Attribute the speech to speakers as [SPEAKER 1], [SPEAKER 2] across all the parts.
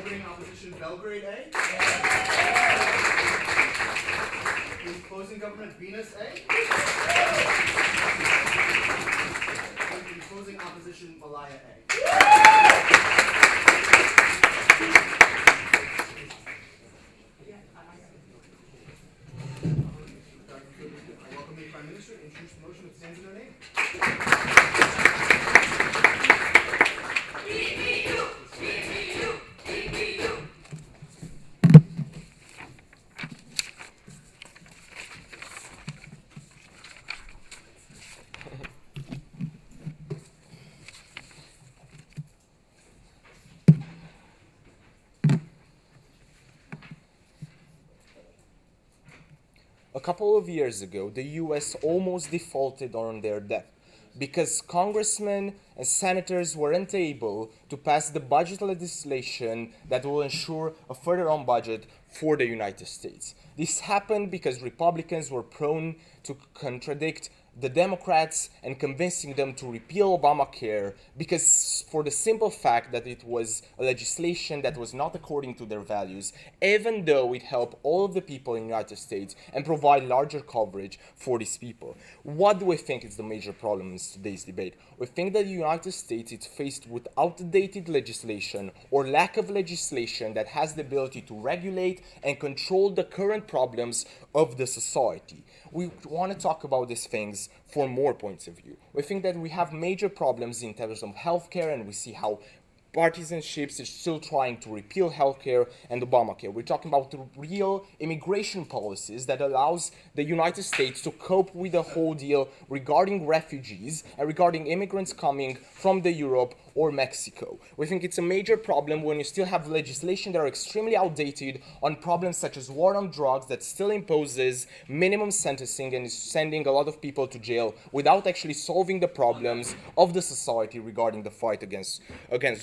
[SPEAKER 1] governing opposition Belgrade A. The opposing government Binus A. And the opposing opposition Malaya A. I welcome the Prime Minister to introduce the motion that stands in her name.
[SPEAKER 2] A couple of years ago, the US almost defaulted on their debt because congressmen and senators weren't able to pass the budget legislation that will ensure a further on budget for the United States. This happened because Republicans were prone to contradict the Democrats and convincing them to repeal Obamacare because for the simple fact that it was a legislation that was not according to their values, even though it helped all of the people in the United States and provide larger coverage for these people. What do we think is the major problem in today's debate? We think that the United States is faced with outdated legislation or lack of legislation that has the ability to regulate and control the current problems of the society. We want to talk about these things for more points of view. We think that we have major problems in terms of healthcare, and we see how partisanships is still trying to repeal healthcare and Obamacare. We're talking about the real immigration policies that allows the United States to cope with the whole deal regarding refugees and regarding immigrants coming from the Europe or Mexico. We think it's a major problem when you still have legislation that are extremely outdated on problems such as war on drugs that still imposes minimum sentencing and is sending a lot of people to jail without actually solving the problems of the society regarding the fight against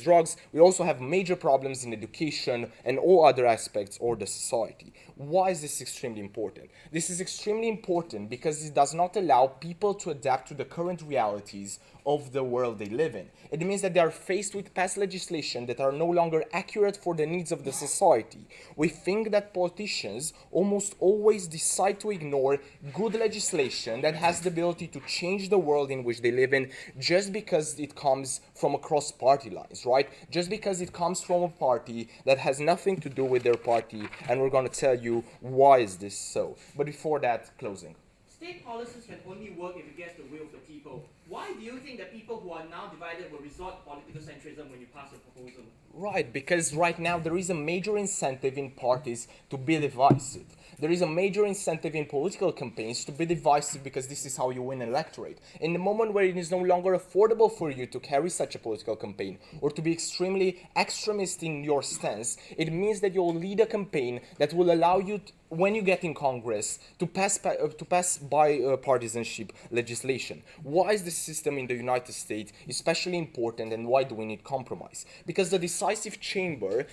[SPEAKER 2] drugs. We also have major problems in education and all other aspects of the society. Why is this extremely important? This is extremely important because it does not allow people to adapt to the current realities of the world they live in. It means that they are faced with past legislation that are no longer accurate for the needs of the society. We think that politicians almost always decide to ignore good legislation that has the ability to change the world in which they live in just because it comes from across party lines, right? Just because it comes from a party that has nothing to do with their party, and we're going to tell you why is this so. But before that, closing.
[SPEAKER 3] State policies can only work if it gets the will of the people. Why do you think that people who are now divided will resort to political centrism when you pass a proposal?
[SPEAKER 2] Right, because right now there is a major incentive in parties to be divisive. There is a major incentive in political campaigns to be divisive because this is how you win an electorate. In the moment where it is no longer affordable for you to carry such a political campaign or to be extremely extremist in your stance, it means that you'll lead a campaign that will allow you when you get in Congress to pass bipartisanship legislation. Why is this system in the United States especially important, and why do we need compromise? Because the decisive chamber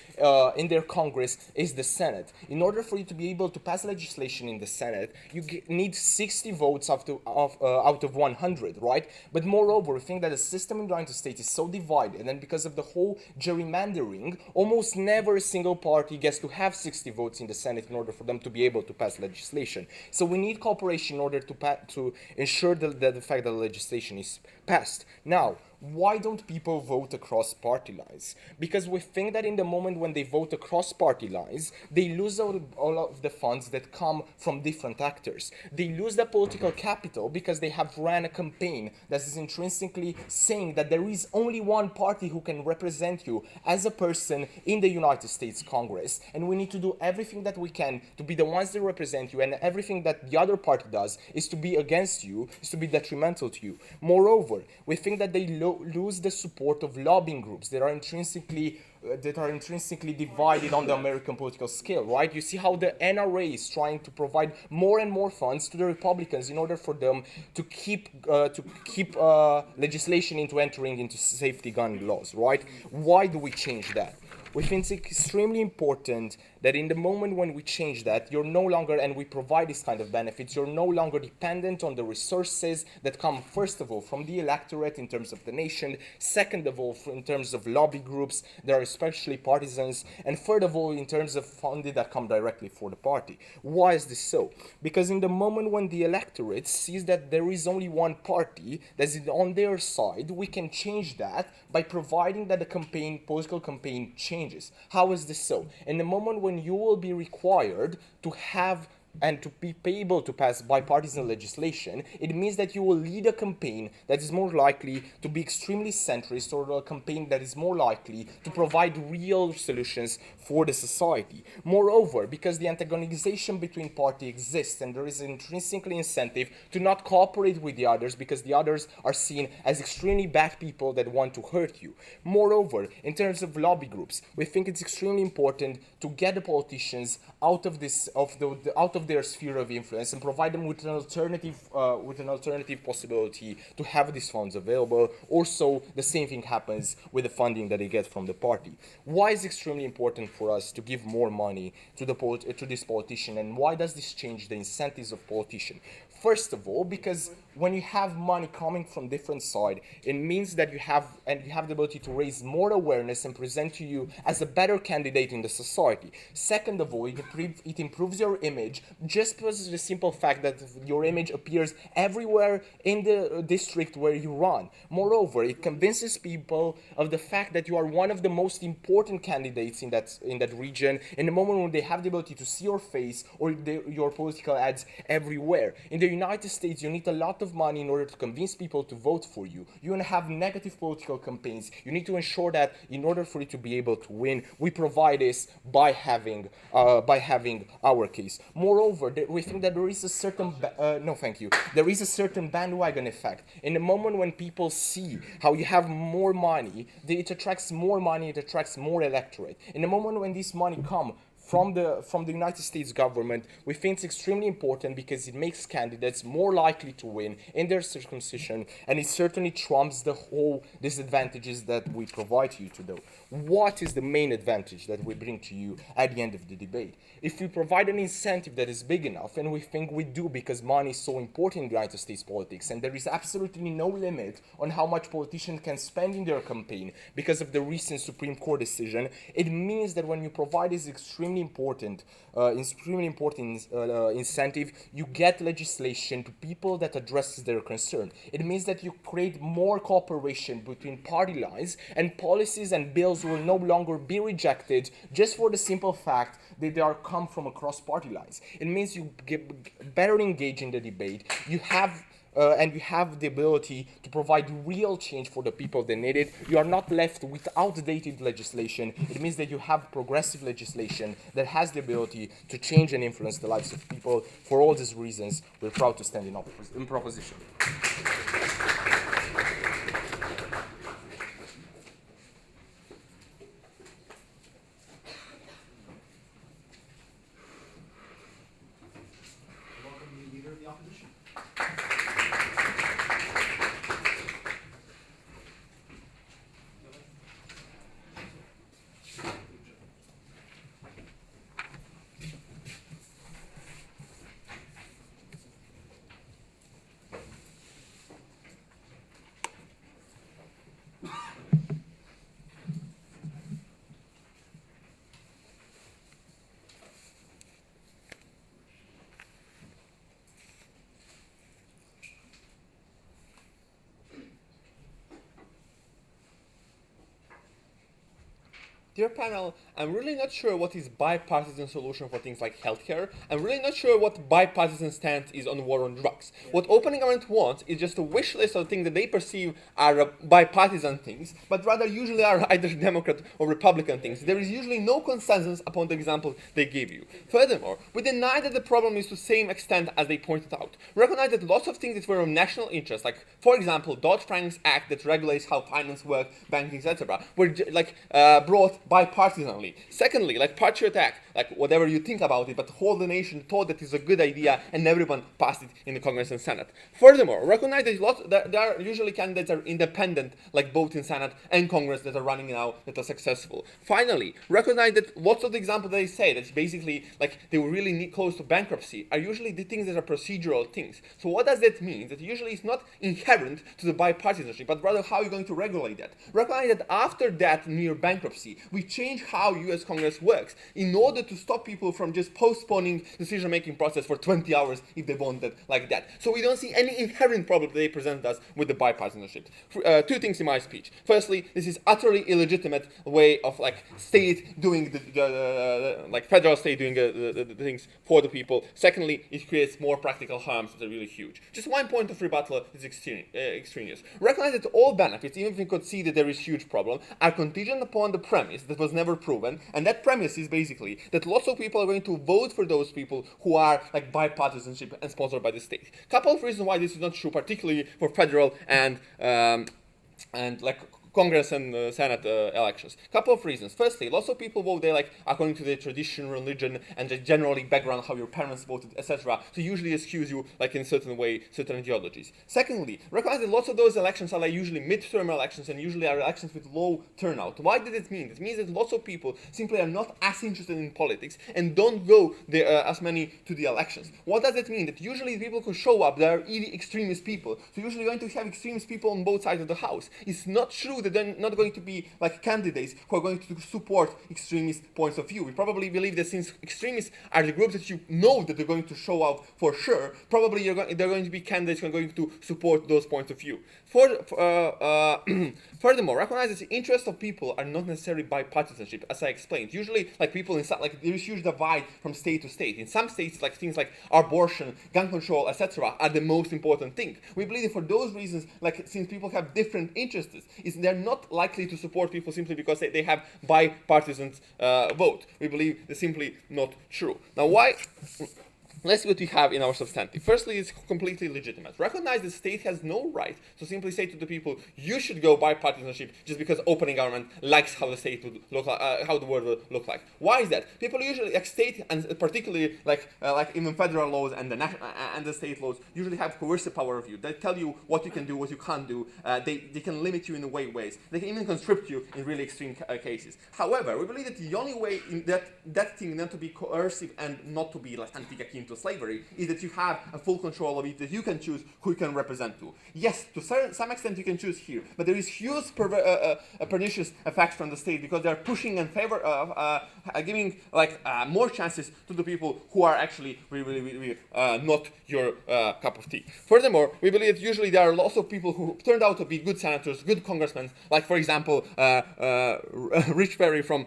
[SPEAKER 2] in their Congress is the Senate. In order for you to be able to pass legislation in the Senate, you need 60 votes out of 100, right? But moreover, we think that the system in the United States is so divided, and because of the whole gerrymandering, almost never a single party gets to have 60 votes in the Senate in order for them to be able to pass legislation. So we need cooperation in order to ensure that the fact that the legislation is passed. Now, why don't people vote across party lines? Because we think that in the moment when they vote across party lines, they lose all of the funds that come from different actors. They lose the political capital because they have ran a campaign that is intrinsically saying that there is only one party who can represent you as a person in the United States Congress, and we need to do everything that we can to be the ones that represent you, and everything that the other party does is to be against you, is to be detrimental to you. Moreover, we think that they lose the support of lobbying groups that are intrinsically divided on the American political scale, right? You see how the NRA is trying to provide more and more funds to the Republicans in order for them to keep legislation into entering into safety gun laws, right? Why do we change that? we think it's extremely important that in the moment when we change that, you're no longer, and we provide this kind of benefits, you're no longer dependent on the resources that come, first of all, from the electorate in terms of the nation, second of all, in terms of lobby groups that are especially partisans, and third of all, in terms of funding that come directly for the party. Why is this so? Because in the moment when the electorate sees that there is only one party that's on their side, we can change that by providing that the political campaign changes. How is this so? In the moment when you will be required to have and to be able to pass bipartisan legislation, it means that you will lead a campaign that is more likely to be extremely centrist, or a campaign that is more likely to provide real solutions for the society. Moreover, because the antagonization between parties exists and there is intrinsically incentive to not cooperate with the others because the others are seen as extremely bad people that want to hurt you. Moreover, in terms of lobby groups, we think it's extremely important to get the politicians out of their sphere of influence and provide them with an alternative possibility to have these funds available. Also, the same thing happens with the funding that they get from the party. Why is it extremely important for us to give more money to this politician, and why does this change the incentives of politicians? First of all, because when you have money coming from different sides, it means that you have the ability to raise more awareness and present to you as a better candidate in the society. Second of all, it improves your image just because of the simple fact that your image appears everywhere in the district where you run. Moreover, it convinces people of the fact that you are one of the most important candidates in that region in the moment when they have the ability to see your face or your political ads everywhere. In the United States, you need a lot of money in order to convince people to vote for you. You want to have negative political campaigns. You need to ensure that in order for you to be able to win, we provide this by having our case. Moreover, we think that there is a certain there is a certain bandwagon effect. In the moment when people see how you have more money, it attracts more money, it attracts more electorate. In the moment when this money comes from the United States government, we think it's extremely important because it makes candidates more likely to win in their circumcision, and it certainly trumps the whole disadvantages that we provide to you today. What is the main advantage that we bring to you at the end of the debate? If we provide an incentive that is big enough, and we think we do because money is so important in the United States politics, and there is absolutely no limit on how much politicians can spend in their campaign because of the recent Supreme Court decision, it means that when you provide this extremely important incentive, you get legislation to people that addresses their concern. It means that you create more cooperation between party lines, and policies and bills will no longer be rejected just for the simple fact that they are come from across party lines. It means you get better engaged in the debate. You have the ability to provide real change for the people that need it. You are not left with outdated legislation. It means that you have progressive legislation that has the ability to change and influence the lives of people. For all these reasons, we're proud to stand in proposition.
[SPEAKER 1] Welcome the Leader of the Opposition.
[SPEAKER 4] Dear panel, I'm really not sure what is bipartisan solution for things like healthcare. I'm really not sure what bipartisan stance is on war on drugs. What opening government wants is just a wish list of things that they perceive are bipartisan things, but rather usually are either Democrat or Republican things. There is usually no consensus upon the example they give you. Furthermore, we deny that the problem is to the same extent as they pointed out. We recognize that lots of things that were of national interest, like for example, Dodd-Frank's Act that regulates how finance works, banking, etc., were brought bipartisanly. Secondly, like Patriot Act, like whatever you think about it, but the whole nation thought that it's a good idea and everyone passed it in the Congress and Senate. Furthermore, recognize that there are usually candidates that are independent, like both in Senate and Congress, that are running now that are successful. Finally, recognize that lots of the examples that they say that's basically like they were really close to bankruptcy are usually the things that are procedural things. So what does that mean? That usually it's not inherent to the bipartisanship, but rather how you're going to regulate that. Recognize that after that near bankruptcy, we change how US Congress works in order to stop people from just postponing decision-making process for 20 hours if they want it like that. So we don't see any inherent problem that they present us with the bipartisanship. Two things in my speech. Firstly, this is utterly illegitimate way of like state doing like federal state doing the things for the people. Secondly, it creates more practical harms that are really huge. Just one point of rebuttal is extraneous. Recognize that all benefits, even if we could see that there is huge problem, are contingent upon the premise that was never proven, and that premise is basically that lots of people are going to vote for those people who are like bipartisanship and sponsored by the state. Couple of reasons why this is not true, particularly for federal and like Congress and Senate elections. Couple of reasons. Firstly, lots of people vote there like according to their tradition, religion, and the generally background, how your parents voted, etc. So usually excuse you like in a certain way, certain ideologies. Secondly, recognize that lots of those elections are like usually midterm elections and usually are elections with low turnout. Why did it mean? It means that lots of people simply are not as interested in politics and don't go there as many to the elections. What does it mean? That usually people who show up, they are really extremist people. So usually you're going to have extremist people on both sides of the house. It's not true that they're not going to be like candidates who are going to support extremist points of view. We probably believe that since extremists are the groups that you know that they're going to show up for sure, probably they're going to be candidates who are going to support those points of view. Furthermore, recognize that the interests of people are not necessarily bipartisanship, as I explained. Usually, like people in like there is huge divide from state to state. In some states, like things like abortion, gun control, etc., are the most important thing. We believe that for those reasons, like since people have different interests, they're not likely to support people simply because they have bipartisan vote. We believe that's simply not true. Now, why? Let's see what we have in our substantive. Firstly, it's completely legitimate. Recognize the state has no right to simply say to the people, you should go bipartisanship just because opening government likes how the state would look like, how the world would look like. Why is that? People usually, like state and particularly like even federal laws and the state laws usually have coercive power of you. They tell you what you can do, what you can't do. They can limit you in ways. They can even conscript you in really extreme cases. However, we believe that the only way in that thing not to be coercive and not to be like akin to slavery is that you have a full control of it, that you can choose who you can represent to. Yes, to some extent you can choose here, but there is huge pernicious effects from the state because they are pushing in favor of giving like more chances to the people who are actually really not your cup of tea. Furthermore, we believe that usually there are lots of people who turned out to be good senators, good congressmen, like for example Rich Perry from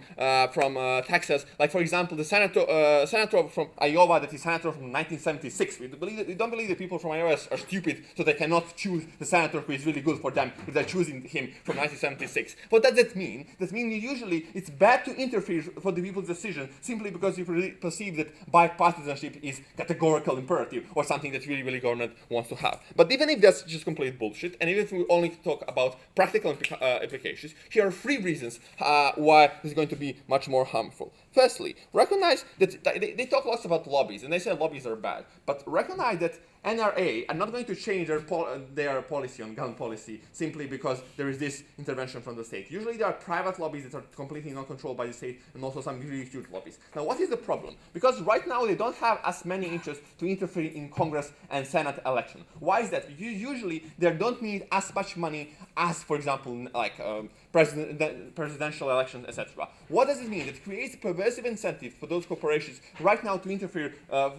[SPEAKER 4] Texas, like for example the senator from Iowa that is senator from 1976. We don't believe that people from Iowa are stupid, so they cannot choose the senator who is really good for them if they're choosing him from 1976. What does that mean? That means usually it's bad to interfere for the people's decision simply because you perceive that bipartisanship is categorical imperative or something that really government wants to have. But even if that's just complete bullshit, and even if we only talk about practical implications, here are 3 reasons why this is going to be much more harmful. Firstly, recognize that they talk lots about lobbies, and they say lobbies are bad, but recognize that NRA are not going to change their policy on gun policy simply because there is this intervention from the state. Usually there are private lobbies that are completely not controlled by the state and also some really huge lobbies. Now what is the problem? Because right now they don't have as many interests to interfere in Congress and Senate election. Why is that? Usually they don't need as much money as, for example, like presidential elections, etc. What does it mean? It creates a perversive incentive for those corporations right now to interfere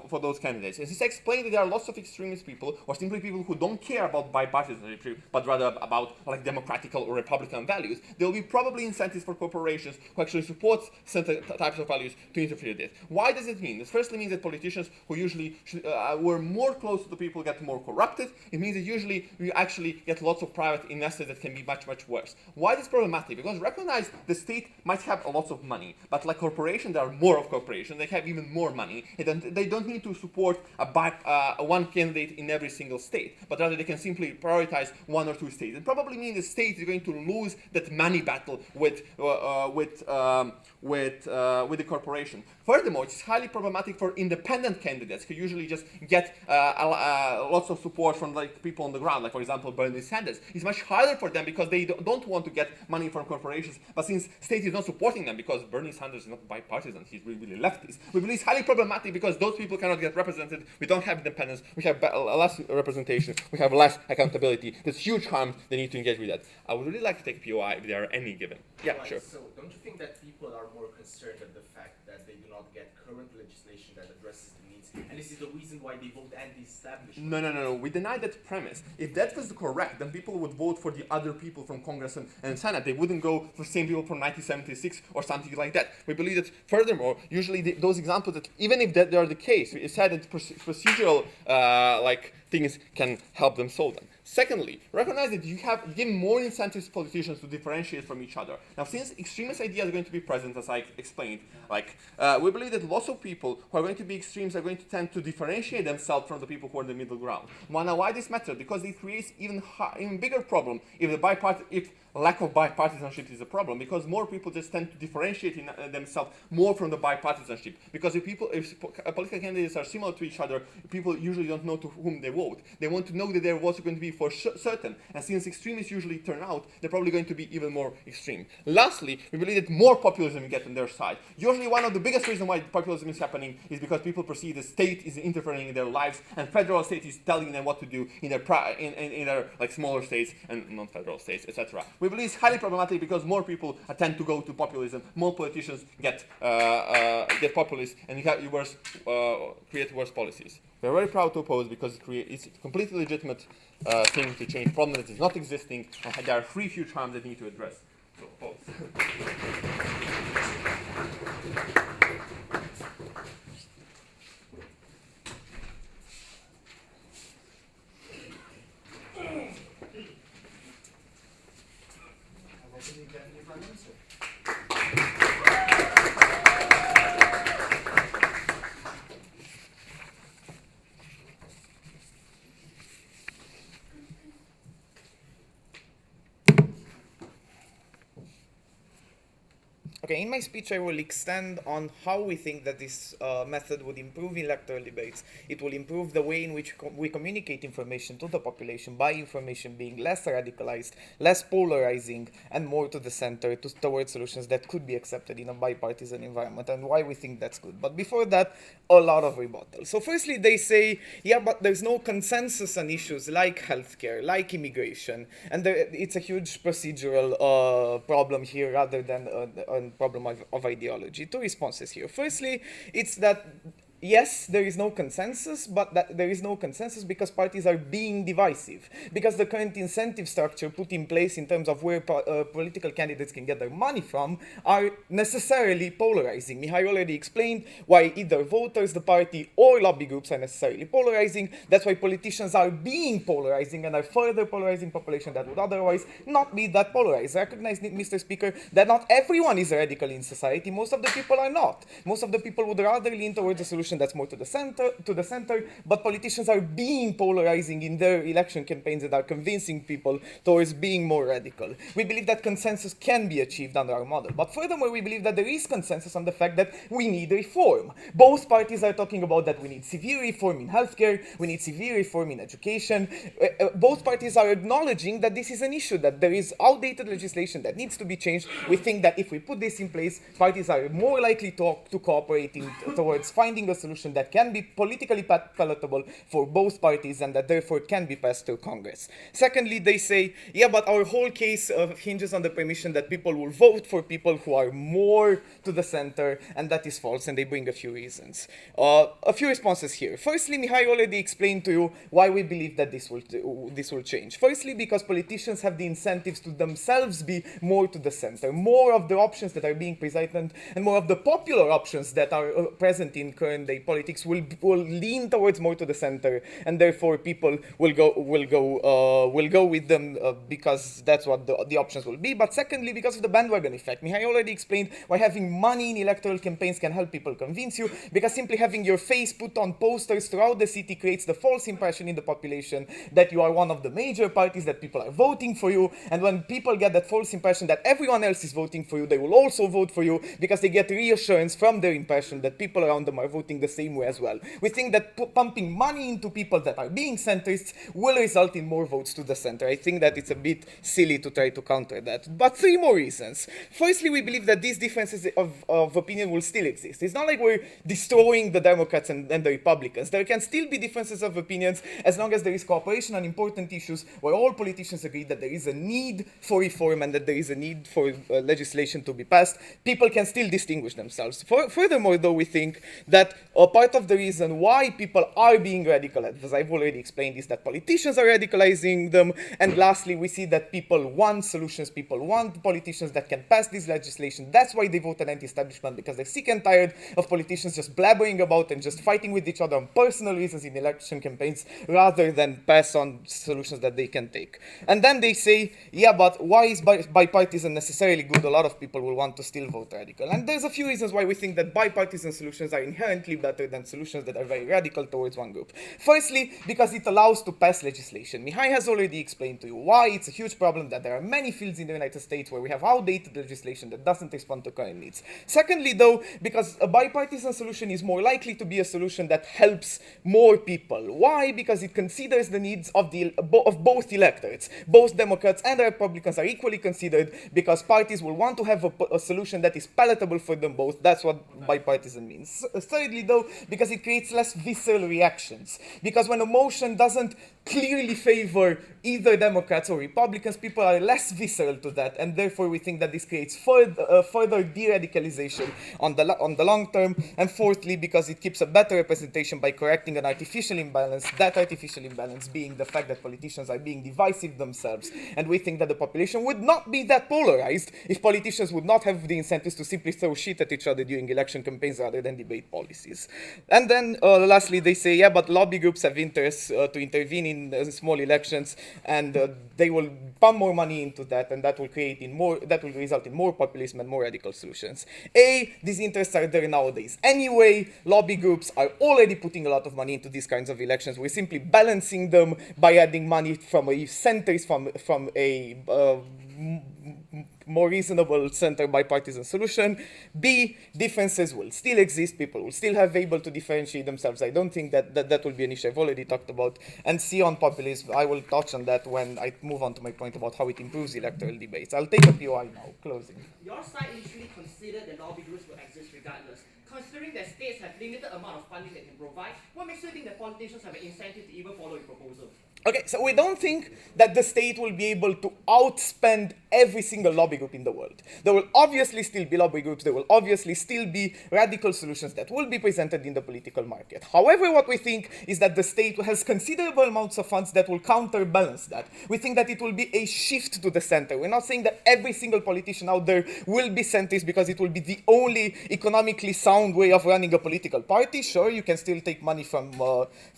[SPEAKER 4] for those candidates. And since I explained that there are lots of extremist people or simply people who don't care about bipartisanship but rather about like democratical or republican values, there will be probably incentives for corporations who actually support certain types of values to interfere with this. Why does it mean? This firstly means that politicians who usually were more close to the people get more corrupted. It means that usually we actually get lots of private investors circumstances that can be much, much worse. Why is this problematic? Because recognize the state might have a lot of money, but like corporations, there are more of corporations. They have even more money. They don't need to support one candidate in every single state, but rather they can simply prioritize one or two states. It probably means the state is going to lose that money battle with the corporation. Furthermore, it's highly problematic for independent candidates who usually just get lots of support from like people on the ground, like for example Bernie Sanders. It's much harder for them because they don't want to get money from corporations, but since state is not supporting them because Bernie Sanders is not bipartisan, he's really leftist, we believe it's highly problematic because those people cannot get represented. We don't have independence, we have less representation, we have less accountability. There's huge harm they need to engage with that. I would really like to take POI if there are any given. Yeah,
[SPEAKER 5] Right,
[SPEAKER 4] sure.
[SPEAKER 5] So don't you think that people are more concerned at the fact that they do not get current legislation that addresses the needs, and this is the reason why they vote anti-establishment?
[SPEAKER 4] No. We deny that premise. If that was correct, then people would vote for the other people from Congress and Senate. They wouldn't go for the same people from 1976 or something like that. We believe that, furthermore, usually those examples that, even if they are the case, it's said that procedural things can help them solve them. Secondly, recognize that you give more incentives to politicians to differentiate from each other. Now, since extremist ideas are going to be present, as I explained, we believe that lots of people who are going to be extremes are going to tend to differentiate themselves from the people who are in the middle ground. Now, why this matters? Because it creates even bigger problem if lack of bipartisanship is a problem, because more people just tend to differentiate themselves more from the bipartisanship. Because if political candidates are similar to each other, people usually don't know to whom they vote. They want to know that their votes are going to be for certain. And since extremists usually turn out, they're probably going to be even more extreme. Lastly, we believe that more populism you get on their side. Usually one of the biggest reasons why populism is happening is because people perceive the state is interfering in their lives, and federal state is telling them what to do in their smaller states and non-federal states, etc. We believe it's highly problematic because more people tend to go to populism, more politicians get populist, and create worse policies. We're very proud to oppose because it's a completely legitimate thing to change a problem that is not existing, and there are three huge harms that need to address. So oppose.
[SPEAKER 1] Prime Minister.
[SPEAKER 2] Okay, in my speech I will extend on how we think that this method would improve electoral debates. It will improve the way in which we communicate information to the population by information being less radicalized, less polarizing, and more to the center towards solutions that could be accepted in a bipartisan environment, and why we think that's good. But before that, a lot of rebuttal. So firstly, they say, yeah, but there's no consensus on issues like healthcare, like immigration, and it's a huge procedural problem here rather than a problem of ideology. Two responses here. Firstly, it's that yes, there is no consensus, but that there is no consensus because parties are being divisive. Because the current incentive structure put in place in terms of where political candidates can get their money from are necessarily polarizing. Mihai already explained why either voters, the party, or lobby groups are necessarily polarizing. That's why politicians are being polarizing and are further polarizing population that would otherwise not be that polarized. Recognize, Mr. Speaker, that not everyone is radical in society. Most of the people are not. Most of the people would rather lean towards a solution that's more to the center, but politicians are being polarizing in their election campaigns and are convincing people towards being more radical. We believe that consensus can be achieved under our model, but furthermore, we believe that there is consensus on the fact that we need reform. Both parties are talking about that we need severe reform in healthcare, we need severe reform in education. Both parties are acknowledging that this is an issue, that there is outdated legislation that needs to be changed. We think that if we put this in place, parties are more likely to cooperate towards finding a solution that can be politically palatable for both parties and that therefore can be passed through Congress. Secondly, they say, yeah, but our whole case hinges on the permission that people will vote for people who are more to the center, and that is false, and they bring a few reasons. A few responses here. Firstly, Mihai already explained to you why we believe that this will change. Firstly, because politicians have the incentives to themselves be more to the center, more of the options that are being presented, and more of the popular options that are present in current day politics will lean towards more to the center, and therefore people will go with them because that's what the options will be. But secondly, because of the bandwagon effect. I already explained why having money in electoral campaigns can help people convince you, because simply having your face put on posters throughout the city creates the false impression in the population that you are one of the major parties, that people are voting for you, and when people get that false impression that everyone else is voting for you, they will also vote for you because they get reassurance from their impression that people around them are voting the same way as well. We think that pumping money into people that are being centrists will result in more votes to the center. I think that it's a bit silly to try to counter that. But three more reasons. Firstly, we believe that these differences of opinion will still exist. It's not like we're destroying the Democrats and the Republicans. There can still be differences of opinions as long as there is cooperation on important issues where all politicians agree that there is a need for reform and that there is a need for legislation to be passed. People can still distinguish themselves. Furthermore, though, we think that part of the reason why people are being radicalized, as I've already explained, is that politicians are radicalizing them. And lastly, we see that people want solutions. People want politicians that can pass this legislation. That's why they voted anti-establishment, because they're sick and tired of politicians just blabbering about and just fighting with each other on personal reasons in election campaigns, rather than pass on solutions that they can take. And then they say, yeah, but why is bipartisan necessarily good? A lot of people will want to still vote radical. And there's a few reasons why we think that bipartisan solutions are inherently better than solutions that are very radical towards one group. Firstly, because it allows to pass legislation. Mihai has already explained to you why it's a huge problem that there are many fields in the United States where we have outdated legislation that doesn't respond to current needs. Secondly, though, because a bipartisan solution is more likely to be a solution that helps more people. Why? Because it considers the needs of both electorates. Both Democrats and Republicans are equally considered, because parties will want to have a solution that is palatable for them both. That's what bipartisan means. Thirdly, though, because it creates less visceral reactions. Because when a motion doesn't clearly favor either Democrats or Republicans, people are less visceral to that, and therefore we think that this creates further de-radicalization on the long term. And fourthly, because it keeps a better representation by correcting an artificial imbalance, that artificial imbalance being the fact that politicians are being divisive themselves. And we think that the population would not be that polarized if politicians would not have the incentives to simply throw shit at each other during election campaigns rather than debate policies. And then lastly, they say, yeah, but lobby groups have interests to intervene in small elections, and they will pump more money into that, and that will result in more populism and more radical solutions. These interests are there nowadays anyway. Lobby groups are already putting a lot of money into these kinds of elections. We're simply balancing them by adding money from a centrist, from a more reasonable center bipartisan solution. Differences will still exist. People will still have able to differentiate themselves. I don't think that will be an issue. I've already talked about. And on populism, I will touch on that when I move on to my point about how it improves electoral debates. I'll take a POI now, closing.
[SPEAKER 3] Your side initially considered that lobby groups will exist regardless. Considering that states have limited amount of funding they can provide, what makes you think that politicians have an incentive to even follow your proposal?
[SPEAKER 2] Okay, so we don't think that the state will be able to outspend every single lobby group in the world. There will obviously still be lobby groups, there will obviously still be radical solutions that will be presented in the political market. However, what we think is that the state has considerable amounts of funds that will counterbalance that. We think that it will be a shift to the center. We're not saying that every single politician out there will be centrist because it will be the only economically sound way of running a political party. Sure, you can still take money from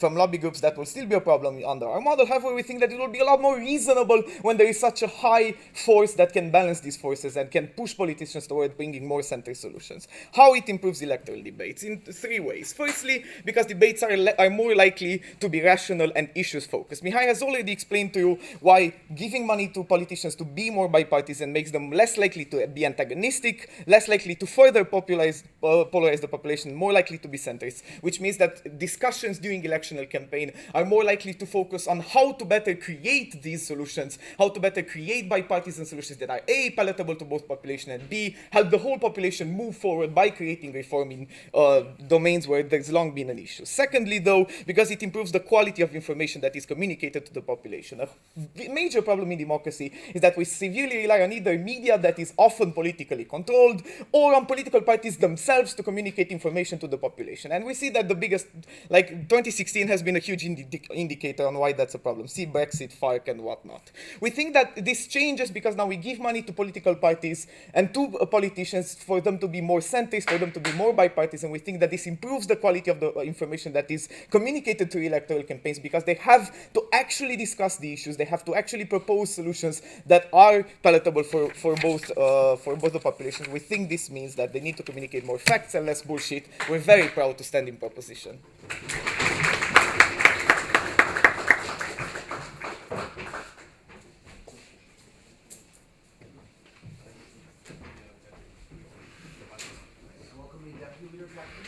[SPEAKER 2] lobby groups. That will still be a problem under our model. However, we think that it will be a lot more reasonable when there is such a high force that can balance these forces and can push politicians toward bringing more centrist solutions. How it improves electoral debates? In three ways. Firstly, because debates are more likely to be rational and issues focused. Mihai has already explained to you why giving money to politicians to be more bipartisan makes them less likely to be antagonistic, less likely to further polarize the population, more likely to be centrist, which means that discussions during electoral campaign are more likely to focus on how to better create these solutions, how to better create bipartisan solutions that are A, palatable to both population, and B, help the whole population move forward by creating reform in domains where there's long been an issue. Secondly, though, because it improves the quality of information that is communicated to the population. A major problem in democracy is that we severely rely on either media that is often politically controlled or on political parties themselves to communicate information to the population. And we see that the biggest, like 2016 has been a huge indicator on why that's a problem. See Brexit, FARC, and whatnot. We think that this changes because now we give money to political parties and to politicians for them to be more centrist, for them to be more bipartisan. We think that this improves the quality of the information that is communicated to electoral campaigns, because they have to actually discuss the issues, they have to actually propose solutions that are palatable for both the populations. We think this means that they need to communicate more facts and less bullshit. We're very proud to stand in proposition.
[SPEAKER 1] I welcome the Deputy Leader of Blackness.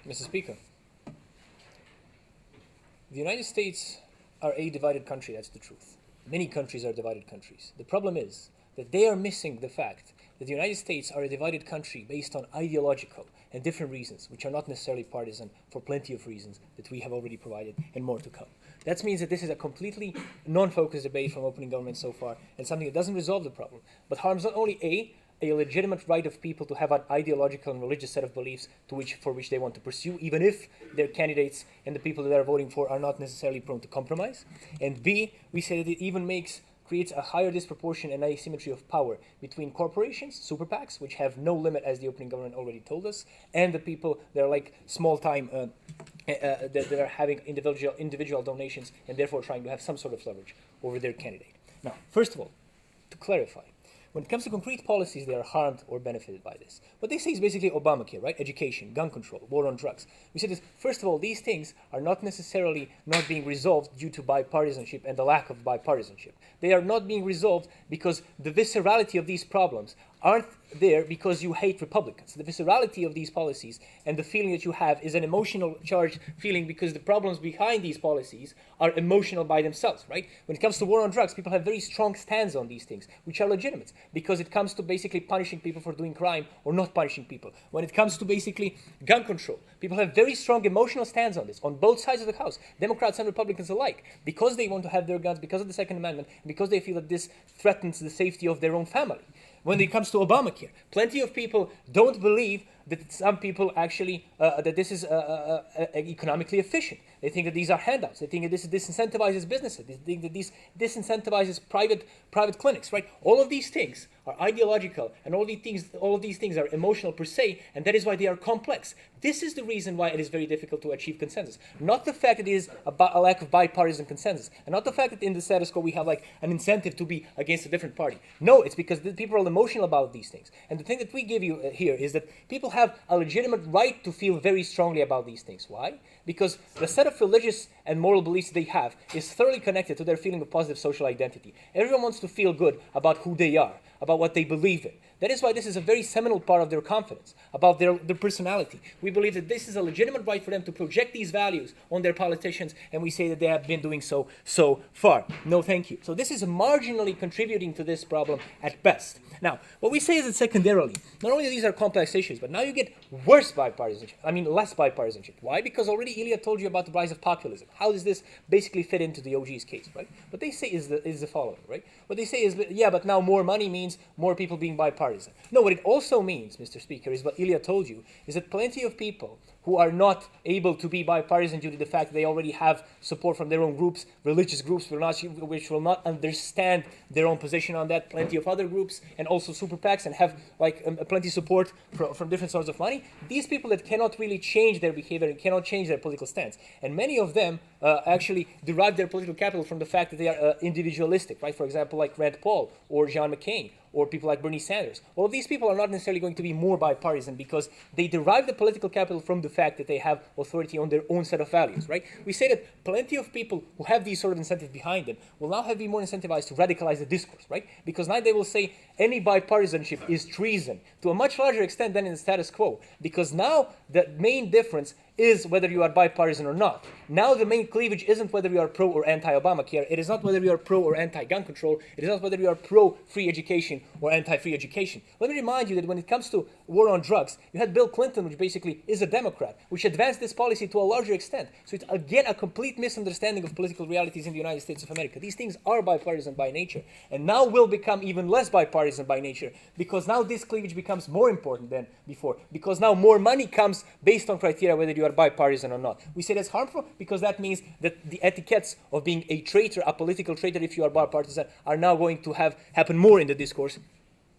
[SPEAKER 6] Mr. Speaker, the United States are a divided country, that's the truth. Many countries are divided countries. The problem is that they are missing the fact that the United States are a divided country based on ideological and different reasons, which are not necessarily partisan, for plenty of reasons that we have already provided and more to come. That means that this is a completely non-focused debate from opening government so far, and something that doesn't resolve the problem, but harms not only a legitimate right of people to have an ideological and religious set of beliefs for which they want to pursue, even if their candidates and the people that they're voting for are not necessarily prone to compromise. And B, we say that it even creates a higher disproportion and asymmetry of power between corporations, super PACs, which have no limit, as the opening government already told us, and the people that are like small-time, that are having individual donations and therefore trying to have some sort of leverage over their candidate. Now, first of all, to clarify, when it comes to concrete policies, they are harmed or benefited by this. What they say is basically Obamacare, right? Education, gun control, war on drugs. We said this, first of all, these things are not necessarily not being resolved due to bipartisanship and the lack of bipartisanship. They are not being resolved because the viscerality of these problems aren't there because you hate Republicans. The viscerality of these policies and the feeling that you have is an emotional charged feeling because the problems behind these policies are emotional by themselves, right? When it comes to war on drugs, people have very strong stands on these things, which are legitimate, because it comes to basically punishing people for doing crime or not punishing people. When it comes to basically gun control, people have very strong emotional stands on this, on both sides of the House, Democrats and Republicans alike, because they want to have their guns, because of the Second Amendment, and because they feel that this threatens the safety of their own family. When it comes to Obamacare, plenty of people don't believe that some people actually, that this is economically efficient. They think that these are handouts. They think that this disincentivizes businesses. They think that this disincentivizes private clinics, right? All of these things are ideological, and all of these things are emotional per se, and that is why they are complex. This is the reason why it is very difficult to achieve consensus. Not the fact that it is a lack of bipartisan consensus, and not the fact that in the status quo we have like an incentive to be against a different party. No, it's because the people are emotional about these things. And the thing that we give you here is that people have a legitimate right to feel very strongly about these things. Why? Because the set of religious and moral beliefs they have is thoroughly connected to their feeling of positive social identity. Everyone wants to feel good about who they are, about what they believe in. That is why this is a very seminal part of their confidence, about their personality. We believe that this is a legitimate right for them to project these values on their politicians, and we say that they have been doing so far. No, thank you. So this is marginally contributing to this problem at best. Now, what we say is that secondarily, not only these are complex issues, but now you get less bipartisanship. Why? Because already Ilya told you about the rise of populism. How does this basically fit into the OG's case, right? What they say is the following, right? What they say is, yeah, but now more money means more people being bipartisan. No, what it also means, Mr. Speaker, is what Ilya told you, is that plenty of people who are not able to be bipartisan due to the fact that they already have support from their own groups, religious groups, which will not understand their own position on that, plenty of other groups, and also super PACs, and have plenty support from different sources of money. These people that cannot really change their behavior and cannot change their political stance. And many of them actually derive their political capital from the fact that they are individualistic, right? For example, like Rand Paul or John McCain, or people like Bernie Sanders. All of these people are not necessarily going to be more bipartisan because they derive the political capital from the fact that they have authority on their own set of values, right? We say that plenty of people who have these sort of incentives behind them will now be more incentivized to radicalize the discourse, right? Because now they will say any bipartisanship is treason to a much larger extent than in the status quo, because now the main difference is whether you are bipartisan or not. Now the main cleavage isn't whether we are pro or anti-Obamacare. It is not whether we are pro or anti-gun control. It is not whether we are pro-free education or anti-free education. Let me remind you that when it comes to war on drugs, you had Bill Clinton, which basically is a Democrat, which advanced this policy to a larger extent. So it's again a complete misunderstanding of political realities in the United States of America. These things are bipartisan by nature, and now will become even less bipartisan by nature, because now this cleavage becomes more important than before, because now more money comes based on criteria whether you are bipartisan or not. We say that's harmful because that means that the etiquettes of being a traitor, a political traitor if you are bipartisan, are now going to happen more in the discourse.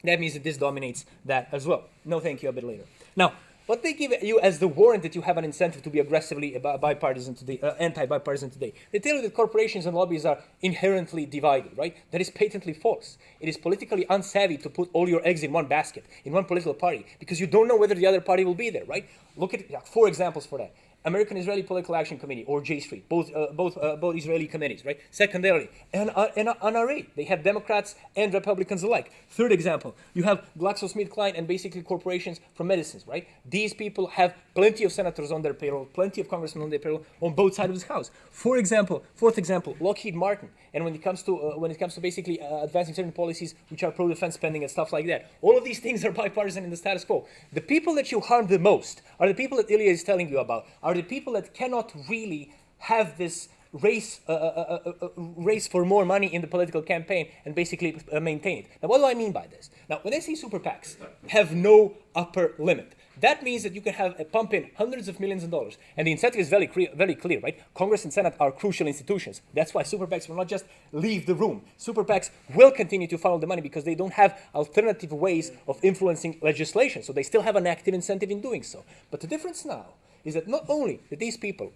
[SPEAKER 6] That means that this dominates that as well. No, thank you, a bit later. Now, what they give you as the warrant that you have an incentive to be aggressively bipartisan today, anti-bipartisan today, they tell you that corporations and lobbies are inherently divided, right? That is patently false. It is politically unsavvy to put all your eggs in one basket, in one political party, because you don't know whether the other party will be there, right? Look at 4 examples for that. American-Israeli Political Action Committee, or J Street, both Israeli committees, right? Secondarily, and NRA, they have Democrats and Republicans alike. Third example, you have GlaxoSmithKline and basically corporations for medicines, right? These people have plenty of senators on their payroll, plenty of congressmen on their payroll on both sides of this house. Fourth example, Lockheed Martin, and when it comes to basically advancing certain policies which are pro-defense spending and stuff like that, all of these things are bipartisan in the status quo. The people that you harm the most are the people that Ilya is telling you about, are the people that cannot really have this race for more money in the political campaign and basically maintain it. Now, what do I mean by this? Now, when I say super PACs have no upper limit, that means that you can have a pump in hundreds of millions of dollars. And the incentive is very clear, right? Congress and Senate are crucial institutions. That's why super PACs will not just leave the room. Super PACs will continue to funnel the money because they don't have alternative ways of influencing legislation. So they still have an active incentive in doing so. But the difference now is that not only that these people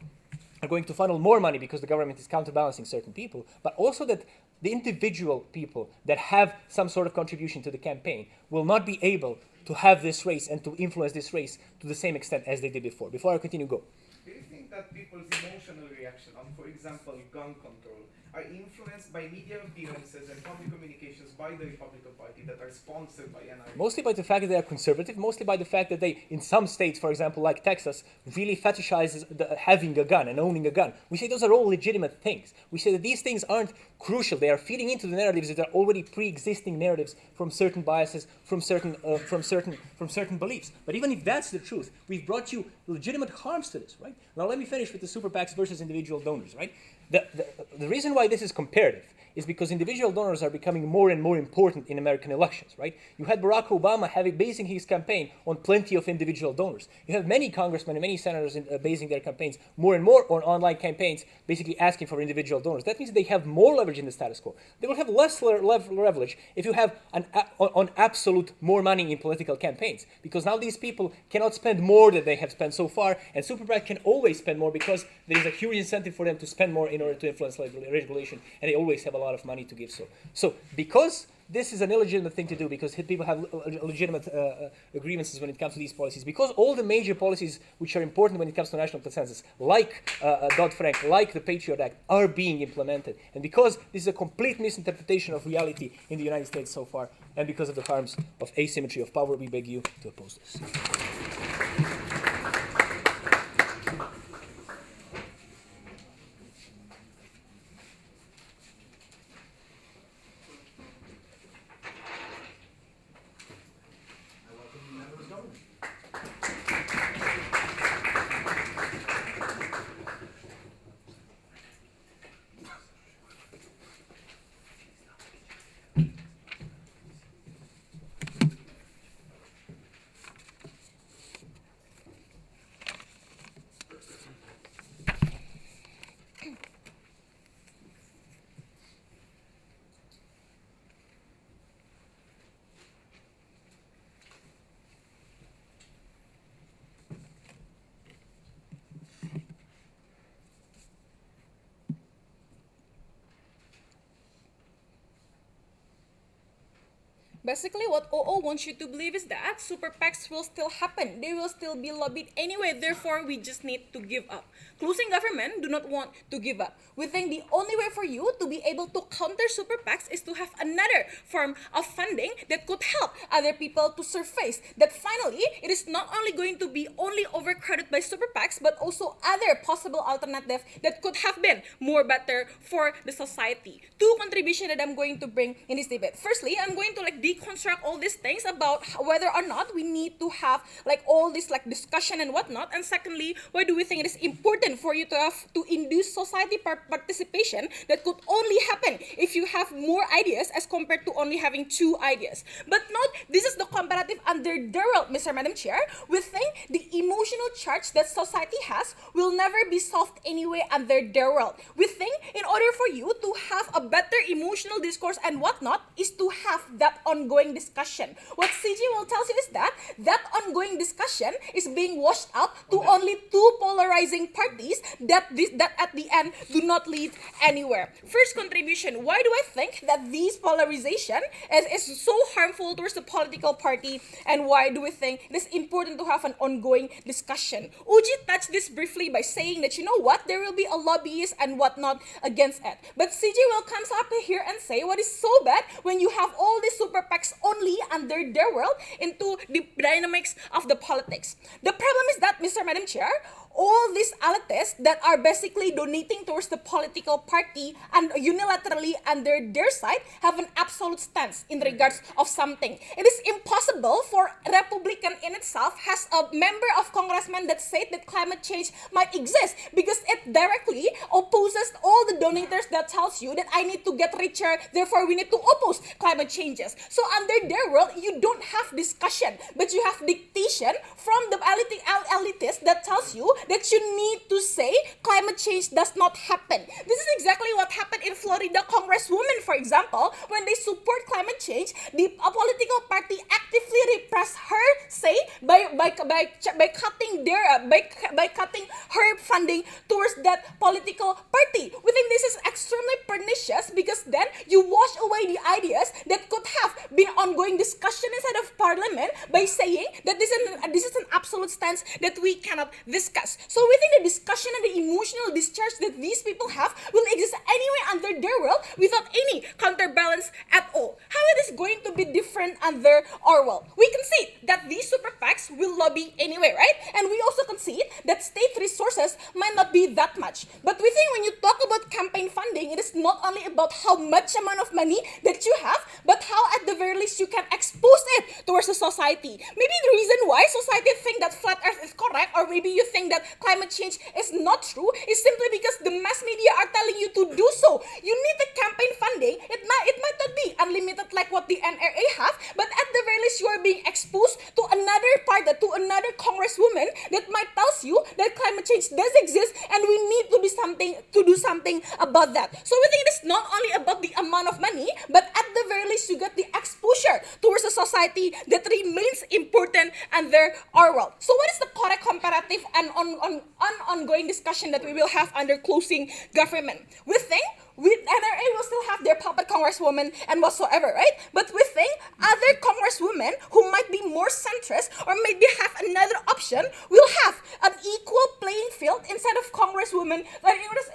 [SPEAKER 6] are going to funnel more money because the government is counterbalancing certain people, but also that the individual people that have some sort of contribution to the campaign will not be able to have this race and to influence this race to the same extent as they did before. Before I continue, go.
[SPEAKER 1] Do you think that people's emotional reaction on, for example, gun control are influenced by media appearances and public communications by the Republican Party that are sponsored by NRA?
[SPEAKER 6] Mostly by the fact that they are conservative, mostly by the fact that they, in some states, for example, like Texas, really fetishizes having a gun and owning a gun. We say those are all legitimate things. We say that these things aren't crucial. They are feeding into the narratives that are already pre-existing narratives from certain biases, from certain beliefs. But even if that's the truth, we've brought you legitimate harms to this, right? Now let me finish with the super PACs versus individual donors, right? The reason why this is comparative is because individual donors are becoming more and more important in American elections, right? You had Barack Obama basing his campaign on plenty of individual donors. You have many congressmen and many senators basing their campaigns more and more on online campaigns, basically asking for individual donors. That means they have more leverage in the status quo. They will have less leverage if you have on absolute more money in political campaigns, because now these people cannot spend more than they have spent so far, and super PAC can always spend more because there is a huge incentive for them to spend more in order to influence regulation, and they always have a lot of money to give so. So because this is an illegitimate thing to do, because people have legitimate grievances when it comes to these policies, because all the major policies which are important when it comes to national consensus, like Dodd-Frank, like the Patriot Act, are being implemented, and because this is a complete misinterpretation of reality in the United States so far, and because of the harms of asymmetry of power, we beg you to oppose this.
[SPEAKER 7] basically what OO wants you to believe is that super PACs will still happen. They will still be lobbied anyway. Therefore, we just need to give up. Closing government do not want to give up. We think the only way for you to be able to counter super PACs is to have another form of funding that could help other people to surface that finally it is not only going to be only overcrowded by super PACs but also other possible alternatives that could have been more better for the society. Two contributions that I'm going to bring in this debate. Firstly, I'm going to deconstruct all these things about whether or not we need to have all this discussion and whatnot. And secondly, why do we think it is important for you to have to induce society participation that could only happen if you have more ideas as compared to only having two ideas. But note, this is the comparative under their world, Mr. Madam Chair. We think the emotional charge that society has will never be solved anyway under their world. We think in order for you to have a better emotional discourse and whatnot is to have that ongoing discussion. What CG will tell you is that ongoing discussion is being washed out to only two polarizing parties that at the end do not lead anywhere. First contribution, why do I think that this polarization is so harmful towards the political party, and why do we think it is important to have an ongoing discussion? Uji touched this briefly by saying that, you know what, there will be a lobbyist and whatnot against it. But CG will comes up here and say what is so bad when you have all these super PACs only under their world into the dynamics of the politics. The problem is that, Mr. Madam Chair, all these elitists that are basically donating towards the political party and unilaterally under their side have an absolute stance in regards of something. It is impossible for Republican in itself has a member of congressman that said that climate change might exist because it directly opposes all the donators that tells you that I need to get richer, therefore we need to oppose climate changes. So under their world, you don't have discussion, but you have dictation from the elitists that tells you that you need to say climate change does not happen. This is exactly what happened in Florida congresswoman, for example, when they support climate change, the political party actively repressed her say by cutting her funding towards that political party. We think this is extremely pernicious because then you wash away the ideas that could have been ongoing discussion inside of parliament by saying that this is an absolute stance that we cannot discuss. So we think the discussion and the emotional discharge that these people have will exist anyway under their world without any counterbalance at all. How it is going to be different under our world? We concede that these super PACs will lobby anyway, right? And we also concede that state resources might not be that much. But we think when you talk about campaign funding, it is not only about how much amount of money that you have, but how at the very least you can expose it towards the society. Maybe the reason why society think that flat earth is correct, or maybe you think that climate change is not true, is simply because the mass media are telling you to do so. You need the campaign funding. It might not be unlimited like what the NRA have, but at the very least you are being exposed to another party, to another congresswoman that might tells you that climate change does exist and we need to do something about that. So we think it is not only about the amount of money, but at the very least you get the exposure towards a society that remains important under our world. So what is the correct comparative and ongoing discussion that we will have under closing government? We think NRA will still have their puppet congresswoman and whatsoever, right? But we think other congresswomen who might be more centrist or maybe have another option will have an equal playing field inside of congresswomen,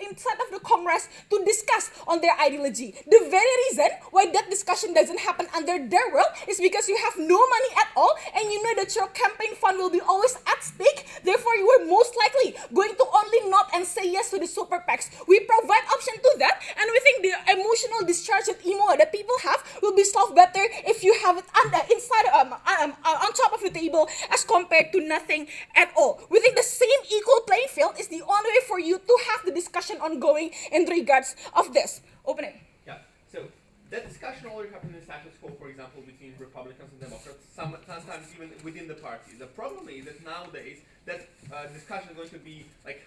[SPEAKER 7] inside of the Congress to discuss on their ideology. The very reason why that discussion doesn't happen under their world is because you have no money at all and you know that your campaign fund will be always at stake. Therefore, you are most likely going to only nod and say yes to the super PACs. We provide option to that, and we think the emotional discharge that that people have will be solved better if you have it on top of the table as compared to nothing at all. We think the same equal playing field is the only way for you to have the discussion ongoing in regards of this. Opening.
[SPEAKER 4] Yeah. So that discussion already happened in status quo, for example, between Republicans and Democrats, sometimes even within the party. The problem is that nowadays that discussion is going to be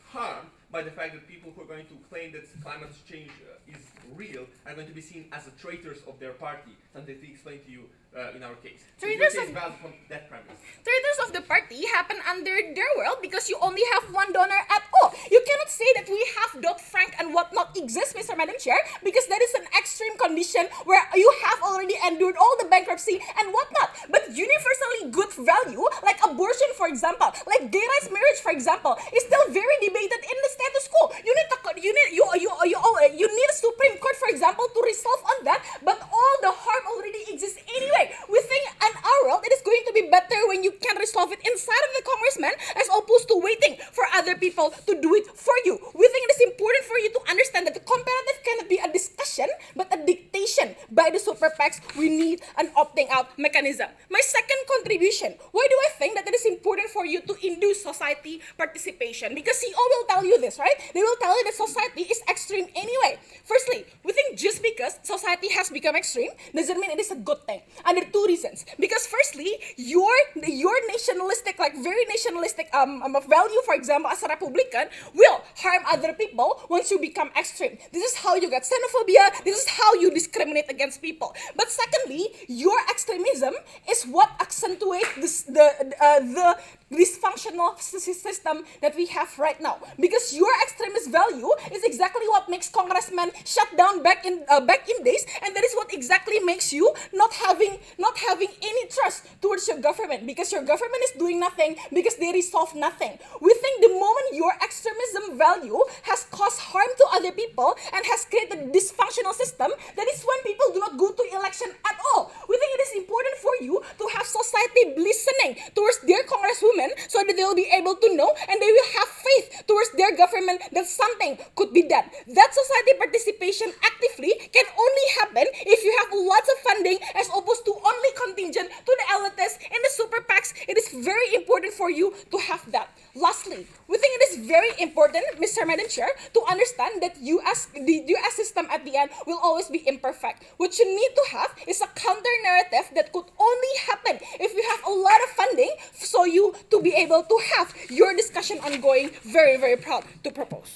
[SPEAKER 4] harmed by the fact that people who are going to claim that climate change is real are going to be seen as the traitors of their party, something to explain to you in our case.
[SPEAKER 7] Traitors
[SPEAKER 4] of that premise.
[SPEAKER 7] Traitors of the party happen under their world because you only have one donor at all. You cannot say that we have Dodd-Frank and whatnot exists, Mr. Madam Chair, because that is an extreme condition where you have already endured all the bankruptcy democracy and whatnot. But universally good value, like abortion, for example, like gay rights marriage, for example, is still very debated in the status quo. You need a Supreme Court, for example, to resolve on that. But all the harm already exists anyway. We think in our world it is going to be better when you can resolve it inside of the congressman as opposed to waiting for other people to do it for you. We think it is important for you to understand that the comparative cannot be a discussion but a dictation by the super PACs. We need an opting out mechanism. My second contribution, why do I think that it is important for you to induce society participation? Because CO will tell you this, right? They will tell you that society is extreme anyway. Firstly, we think just because society has become extreme doesn't mean it is a good thing. And there are two reasons. Because firstly, your nationalistic, like very nationalistic value, for example, as a Republican, will harm other people once you become extreme. This is how you get xenophobia. This is how you discriminate against people. But secondly, your extremism is what accentuates the dysfunctional system that we have right now. Because your extremist value is exactly what makes congressmen shut down back in days, and that is what exactly makes you not having any trust towards your government, because your government is doing nothing because they resolve nothing. We think the moment your extremism value has caused harm to other people and has created a dysfunctional system, that is when people do not go to election at all. We think it is important for you to have society listening towards their congresswomen so that they will be able to know and they will have faith towards their government that something could be done. That society participation actively can only happen if you have lots of funding as opposed to only contingent to the elitists and the super PACs. It is very important for you to have that. Lastly, we think it is very important, Mr. Madam Chair, to understand that the US system at the end will always be imperfect. What you need to have is a counter narrative that could only happen if you have a lot of funding so you to be able to have your discussion ongoing. Very, very proud to propose.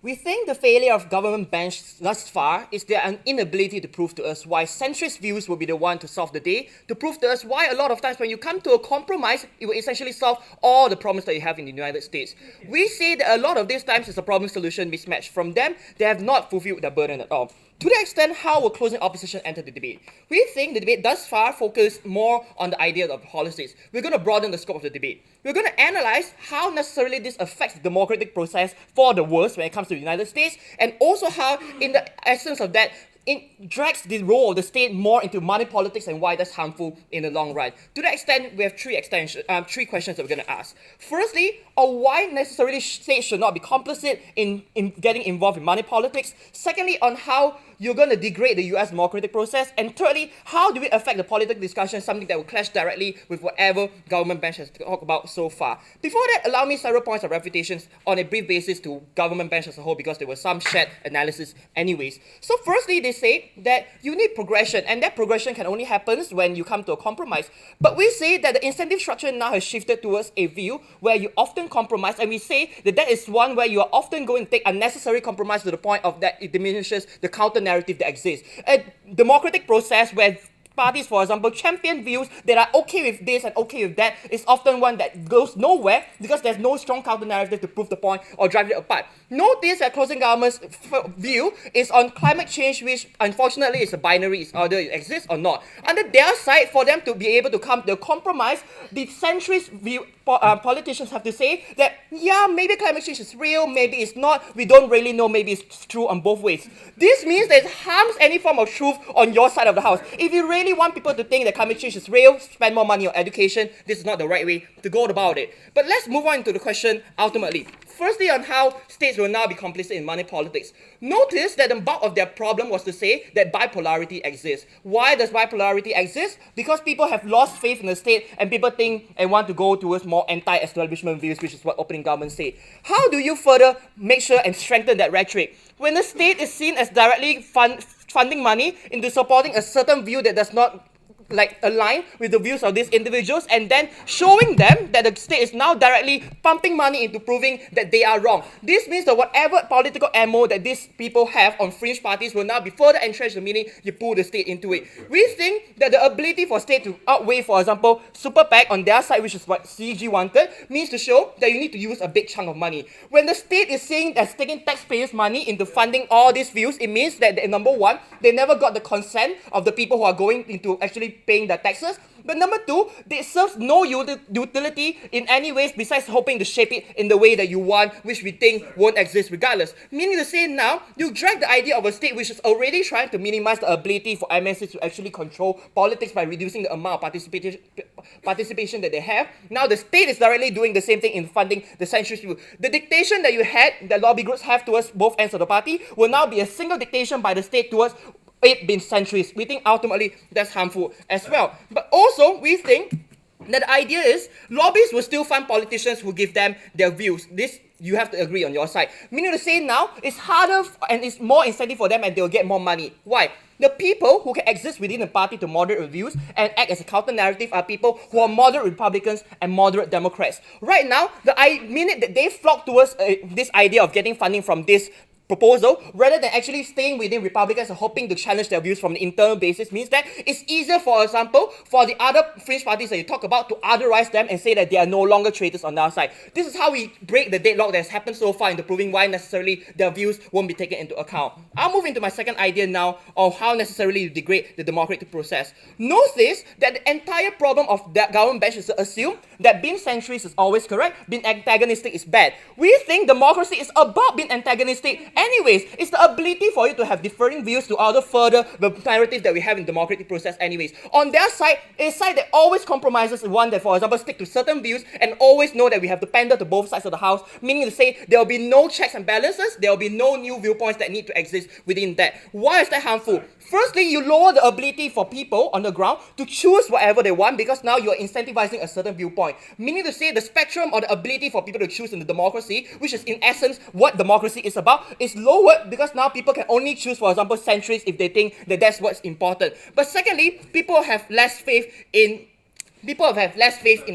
[SPEAKER 8] We think the failure of government bench thus far is their inability to prove to us why centrist views will be the one to solve the day, to prove to us why a lot of times when you come to a compromise, it will essentially solve all the problems that you have in the United States. We say that a lot of these times is a problem-solution mismatch. From them, they have not fulfilled their burden at all. To the extent how will closing opposition enter the debate? We think the debate thus far focused more on the idea of policies. We're going to broaden the scope of the debate. We're going to analyze how necessarily this affects the democratic process for the worse when it comes to the United States, and also how, in the essence of that, it drags the role of the state more into money politics and why that's harmful in the long run. To that extent, we have three questions that we're going to ask. Firstly, why necessarily states should not be complicit in getting involved in money politics. Secondly, on how you're going to degrade the US democratic process. And thirdly, how do we affect the political discussion, something that will clash directly with whatever government bench has talked about so far. Before that, allow me several points of refutations on a brief basis to government bench as a whole, because there was some shared analysis anyways. So firstly, they say that you need progression, and that progression can only happen when you come to a compromise. But we say that the incentive structure now has shifted towards a view where you often compromise, and we say that that is one where you are often going to take unnecessary compromise to the point of that it diminishes the counter narrative that exists. A democratic process where parties, for example, champion views that are okay with this and okay with that is often one that goes nowhere because there's no strong counter-narrative to prove the point or drive it apart. Notice that closing government's view is on climate change, which unfortunately is a binary, it's either it exists or not. Under their side, for them to be able to come to a compromise, the centrist view politicians have to say that, yeah, maybe climate change is real, maybe it's not, we don't really know, maybe it's true on both ways. This means that it harms any form of truth on your side of the house. If you really want people to think that climate change is real, spend more money on education, this is not the right way to go about it. But let's move on to the question ultimately. Firstly, on how states will now be complicit in money politics. Notice that the bulk of their problem was to say that bipolarity exists. Why does bipolarity exist? Because people have lost faith in the state and people think and want to go towards more anti-establishment views, which is what opening governments say. How do you further make sure and strengthen that rhetoric? When the state is seen as directly funding money into supporting a certain view that does not like align with the views of these individuals, and then showing them that the state is now directly pumping money into proving that they are wrong. This means that whatever political ammo that these people have on fringe parties will now be further entrenched, meaning you pull the state into it. We think that the ability for state to outweigh, for example, Super PAC on their side, which is what CG wanted, means to show that you need to use a big chunk of money. When the state is saying that's taking taxpayers' money into funding all these views, it means that, number one, they never got the consent of the people who are going into actually paying the taxes. But number two, it serves no utility in any ways besides hoping to shape it in the way that you want, which we think won't exist regardless. Meaning to say now, you drag the idea of a state which is already trying to minimize the ability for MNCs to actually control politics by reducing the amount of participation that they have. Now the state is directly doing the same thing in funding the centrist view. The dictation that you had, that lobby groups have towards both ends of the party, will now be a single dictation by the state towards it being centrist. We think ultimately that's harmful as well. But also, we think that the idea is lobbyists will still fund politicians who give them their views. This you have to agree on your side. Meaning to say now, it's harder and it's more incentive for them and they'll get more money. Why? The people who can exist within the party to moderate views and act as a counter-narrative are people who are moderate Republicans and moderate Democrats. Right now, the minute that they flock towards this idea of getting funding from this proposal, rather than actually staying within Republicans and hoping to challenge their views from the internal basis, means that it's easier, for example, for the other fringe parties that you talk about to otherize them and say that they are no longer traitors on our side. This is how we break the deadlock that has happened so far into proving why necessarily their views won't be taken into account. I'll move into my second idea now of how necessarily you degrade the democratic process. Notice that the entire problem of that government bench is to assume that being centrist is always correct, being antagonistic is bad. We think democracy is about being antagonistic anyways. It's the ability for you to have differing views to order further the narrative that we have in the democratic process anyways. On their side, a side that always compromises is one that, for example, stick to certain views and always know that we have to pander to both sides of the house, meaning to say there will be no checks and balances, there will be no new viewpoints that need to exist within that. Why is that harmful? Firstly, you lower the ability for people on the ground to choose whatever they want because now you are incentivizing a certain viewpoint. Meaning to say the spectrum or the ability for people to choose in the democracy, which is in essence what democracy is about, is lowered because now people can only choose, for example, centrists if they think that that's what's important. But secondly, people have less faith in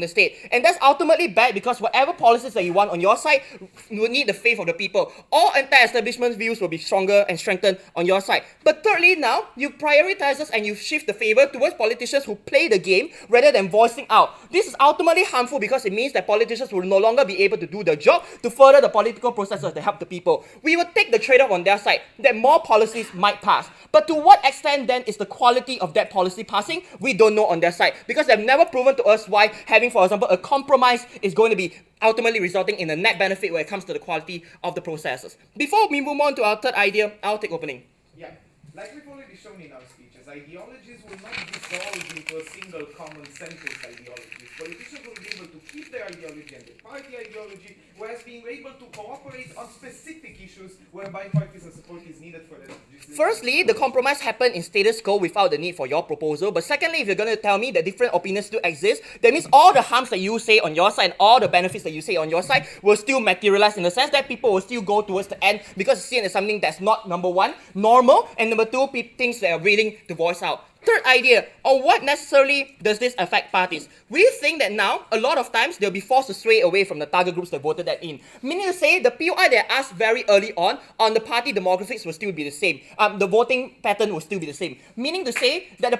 [SPEAKER 8] the state. And that's ultimately bad because whatever policies that you want on your side, you will need the faith of the people. All anti-establishment views will be stronger and strengthened on your side. But thirdly now, you prioritize us and you shift the favor towards politicians who play the game rather than voicing out. This is ultimately harmful because it means that politicians will no longer be able to do their job to further the political processes to help the people. We will take the trade-off on their side that more policies might pass. But to what extent then is the quality of that policy passing? We don't know on their side because they've never proven to us why having, for example, a compromise is going to be ultimately resulting in a net benefit when it comes to the quality of the processes. Before we move on to our third idea, I'll take opening.
[SPEAKER 1] Yeah, like we've already shown in our speeches, ideologies will not dissolve into a single common centrist ideology. Politicians will be able to keep their ideology and their party ideology, whereas being able to cooperate on specific issues where bipartisan support is needed for the
[SPEAKER 8] Firstly, the compromise happened in status quo without the need for your proposal. But secondly, if you're going to tell me that different opinions still exist, that means all the harms that you say on your side and all the benefits that you say on your side will still materialize in the sense that people will still go towards the end because it's seen as something that's not, number one, normal, and number two, things that are willing to voice out. Third idea, on what necessarily does this affect parties? We think that now, a lot of times, they'll be forced to sway away from the target groups that voted that in. Meaning to say, the POI they asked very early on the party demographics will still be the same. The voting pattern will still be the same. Meaning to say that the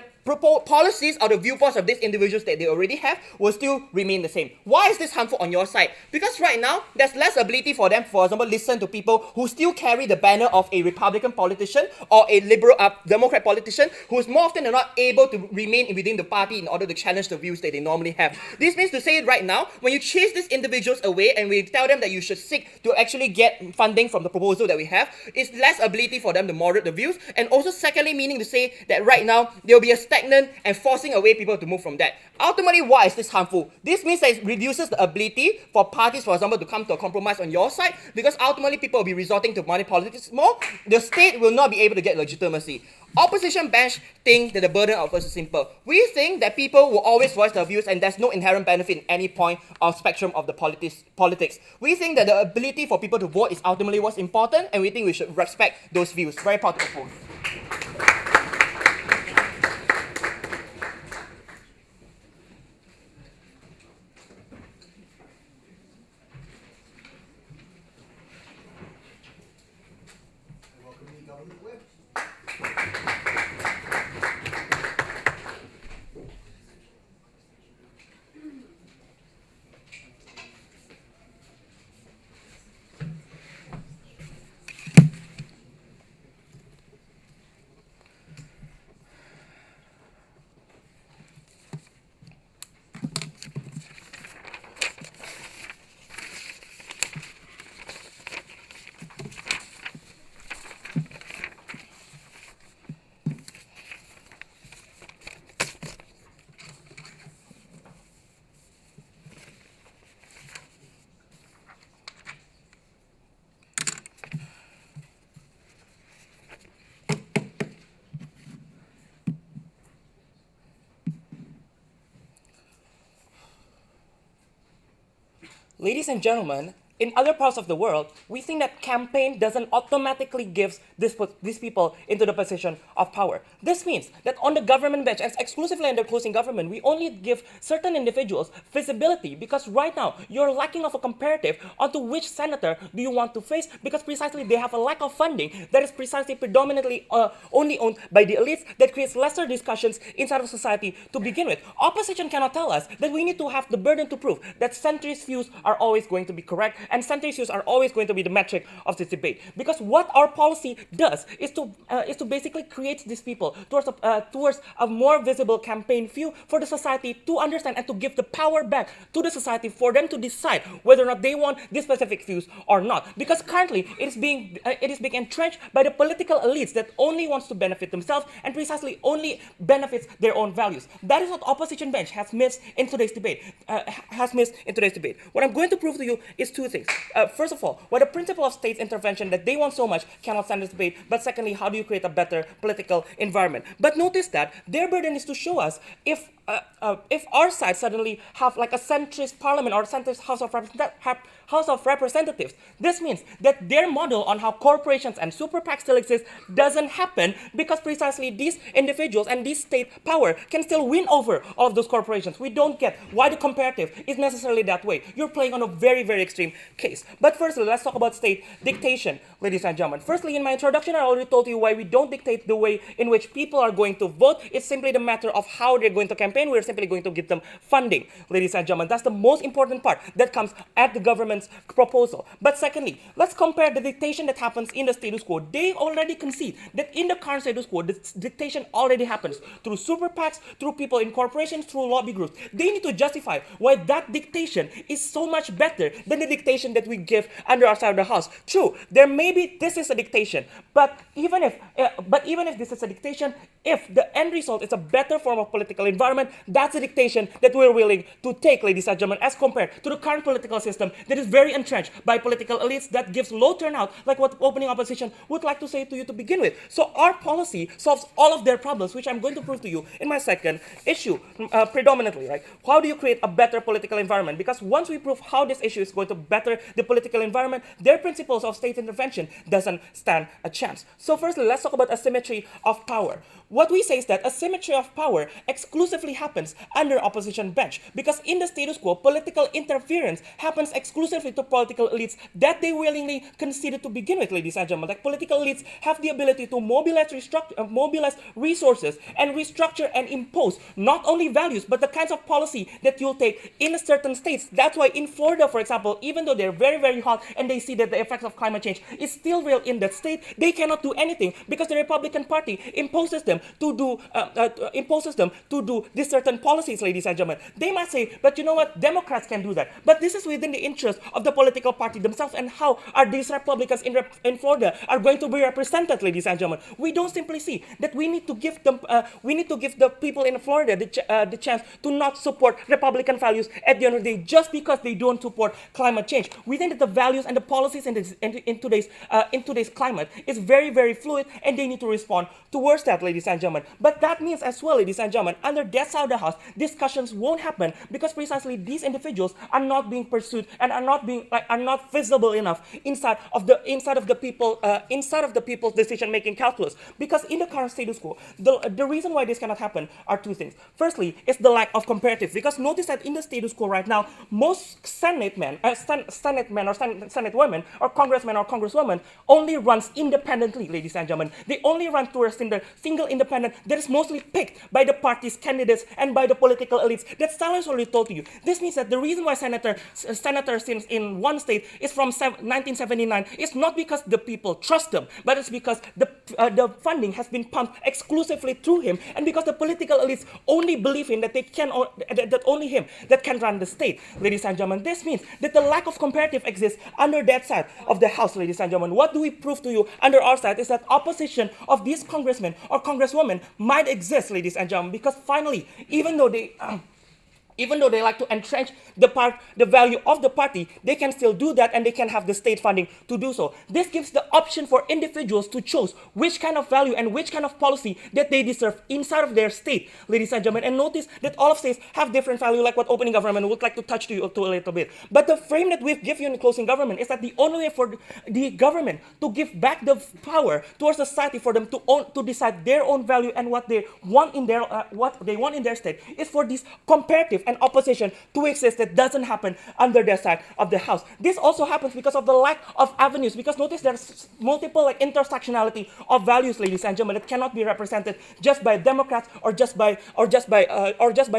[SPEAKER 8] policies or the viewpoints of these individuals that they already have will still remain the same. Why is this harmful on your side? Because right now, there's less ability for them, for example, listen to people who still carry the banner of a Republican politician or a liberal Democrat politician who is more often than not able to remain within the party in order to challenge the views that they normally have. This means to say right now, when you chase these individuals away and we tell them that you should seek to actually get funding from the proposal that we have, it's less ability for them to moderate the views, and also secondly meaning to say that right now, there will be a stagnant and forcing away people to move from that. Ultimately, why is this harmful? This means that it reduces the ability for parties, for example, to come to a compromise on your side because ultimately people will be resorting to money politics more. The state will not be able to get legitimacy. Opposition bench think that the burden of us is simple. We think that people will always voice their views and there's no inherent benefit in any point of spectrum of the politics. We think that the ability for people to vote is ultimately what's important and we think we should respect those views. Very proud to oppose. Ladies and gentlemen, in other parts of the world, we think that campaign doesn't automatically give these people into the position of power. This means that on the government bench, exclusively under closing government, we only give certain individuals visibility because right now you're lacking of a comparative onto which senator do you want to face because precisely they have a lack of funding that is precisely predominantly only owned by the elites that creates lesser discussions inside of society to begin with. Opposition cannot tell us that we need to have the burden to prove that centrist views are always going to be correct and centrist views are always going to be the metric of this debate. Because what our policy does is to basically create these people towards a more visible campaign view for the society to understand and to give the power back to the society for them to decide whether or not they want these specific views or not. Because currently it is being entrenched by the political elites that only wants to benefit themselves and precisely only benefits their own values. That is what opposition bench has missed in today's debate. What I'm going to prove to you is two things. First of all, why the principle of state intervention that they want so much cannot stand this debate, but secondly, how do you create a better political environment? But notice that their burden is to show us if our side suddenly have like a centrist parliament or centrist House of Representatives, this means that their model on how corporations and super PACs still exist doesn't happen because precisely these individuals and this state power can still win over all of those corporations. We don't get why the comparative is necessarily that way. You're playing on a very, very extreme case. But firstly, let's talk about state dictation, ladies and gentlemen. Firstly, in my introduction, I already told you why we don't dictate the way in which people are going to vote. It's simply the matter of how they're going to campaign. We're simply going to give them funding, ladies and gentlemen. That's the most important part that comes at the government's proposal. But secondly, let's compare the dictation that happens in the status quo. They already concede that in the current status quo, the dictation already happens through super PACs, through people in corporations, through lobby groups. They need to justify why that dictation is so much better than the dictation that we give under our side of the house. True, there may be this is a dictation, but even if this is a dictation, if the end result is a better form of political environment, that's a dictation that we're willing to take, ladies and gentlemen, as compared to the current political system that is very entrenched by political elites that gives low turnout, like what opening opposition would like to say to you to begin with. So our policy solves all of their problems, which I'm going to prove to you in my second issue, predominantly, right? How do you create a better political environment? Because once we prove how this issue is going to better the political environment, their principles of state intervention doesn't stand a chance. So firstly, let's talk about asymmetry of power. What we say is that asymmetry of power exclusively happens under opposition bench because in the status quo, political interference happens exclusively to political elites that they willingly conceded to begin with, ladies and gentlemen. Like political elites have the ability to mobilize resources and restructure and impose not only values but the kinds of policy that you'll take in certain states. That's why in Florida, for example, even though they're very, very hot and they see that the effects of climate change is still real in that state, they cannot do anything because the Republican Party imposes them to do these certain policies, ladies and gentlemen. They might say, but you know what, Democrats can do that. But this is within the interest of the political party themselves, and how are these Republicans in Florida are going to be represented, ladies and gentlemen. We don't simply see that we need to give them, the people in Florida the chance to not support Republican values at the end of the day just because they don't support climate change. We think that the values and the policies in today's climate is very, very fluid, and they need to respond towards that, ladies and gentlemen. But that means as well, ladies and gentlemen, under that side of the house, discussions won't happen because precisely these individuals are not being pursued and are not visible enough inside of the people's decision-making calculus. Because in the current status quo, the reason why this cannot happen are two things. Firstly, it's the lack of comparative. Because notice that in the status quo right now, most Senate men or Senate women or congressmen or congresswomen only runs independently, ladies and gentlemen. They only run towards the single independent that is mostly picked by the party's candidates and by the political elites that Stalin already told to you. This means that the reason why senators in one state is from 1979 is not because the people trust them, but it's because the funding has been pumped exclusively through him, and because the political elites only believe in that that only him that can run the state, ladies and gentlemen. This means that the lack of comparative exists under that side of the house, ladies and gentlemen. What do we prove to you under our side is that opposition of these congressmen or congresswomen might exist, ladies and gentlemen, because finally, even though Even though they like to entrench the value of the party, they can still do that and they can have the state funding to do so. This gives the option for individuals to choose which kind of value and which kind of policy that they deserve inside of their state, ladies and gentlemen. And notice that all of states have different value, like what opening government would like to touch to you to a little bit. But the frame that we've given you in closing government is that the only way for the government to give back the power towards society for them to decide their own value and what they want in their state is for this comparative and opposition to exist that doesn't happen under their side of the house. This also happens because of the lack of avenues, because notice there's multiple intersectionality of values, ladies and gentlemen, that cannot be represented just by Democrats or just by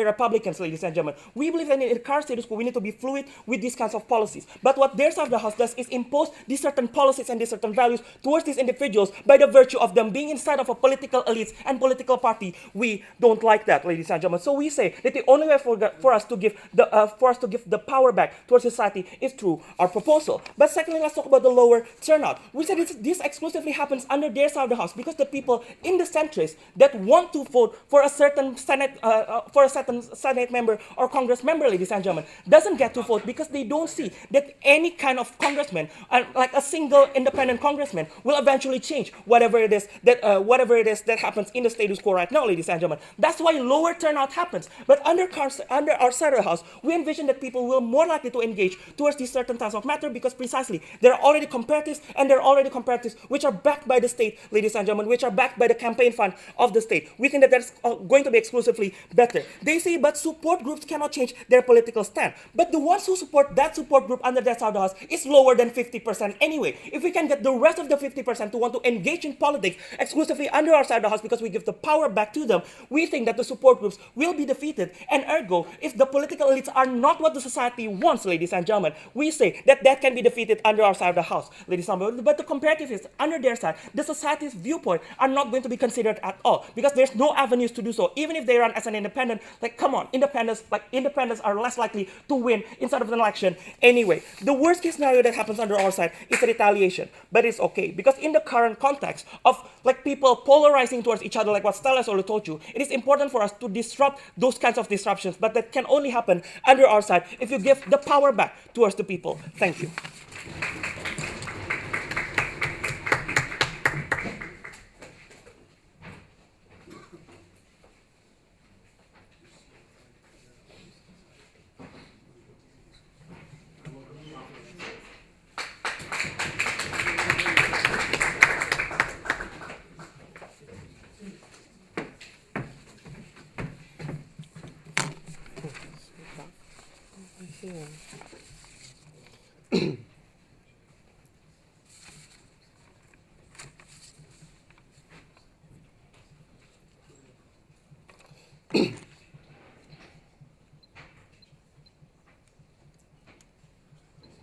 [SPEAKER 8] Republicans, ladies and gentlemen. We believe that in the current status quo we need to be fluid with these kinds of policies. But what their side of the house does is impose these certain policies and these certain values towards these individuals by the virtue of them being inside of a political elite and political party. We don't like that, ladies and gentlemen. So we say that the only way for us to give the power back towards society is through our proposal. But secondly, let's talk about the lower turnout. We said this exclusively happens under their side of the house because the people in the centrist that want to vote for a certain Senate member or Congress member, ladies and gentlemen, doesn't get to vote because they don't see that any kind of congressman, like a single independent congressman, will eventually change whatever it is that happens in the status quo right now, ladies and gentlemen. That's why lower turnout happens. But under our side of the house, we envision that people will more likely to engage towards these certain types of matter because precisely there are already comparatives which are backed by the state, ladies and gentlemen, which are backed by the campaign fund of the state. We think that that's going to be exclusively better. They say, but support groups cannot change their political stand. But the ones who support that support group under their side of the house is lower than 50% anyway. If we can get the rest of the 50% to want to engage in politics exclusively under our side of the house because we give the power back to them, we think that the support groups will be defeated. And ergo, if the political elites are not what the society wants, ladies and gentlemen, we say that that can be defeated under our side of the house, ladies and gentlemen. But the comparative is under their side, the society's viewpoint are not going to be considered at all because there's no avenues to do so. Even if they run as an independent, like come on, independents are less likely to win inside of an election anyway. The worst case scenario that happens under our side is a retaliation, but it's okay because in the current context of like people polarizing towards each other, like what Stella has already told you, it is important for us to disrupt those kinds of disruptions, but that can only happen under our side if you give the power back towards the people. Thank you.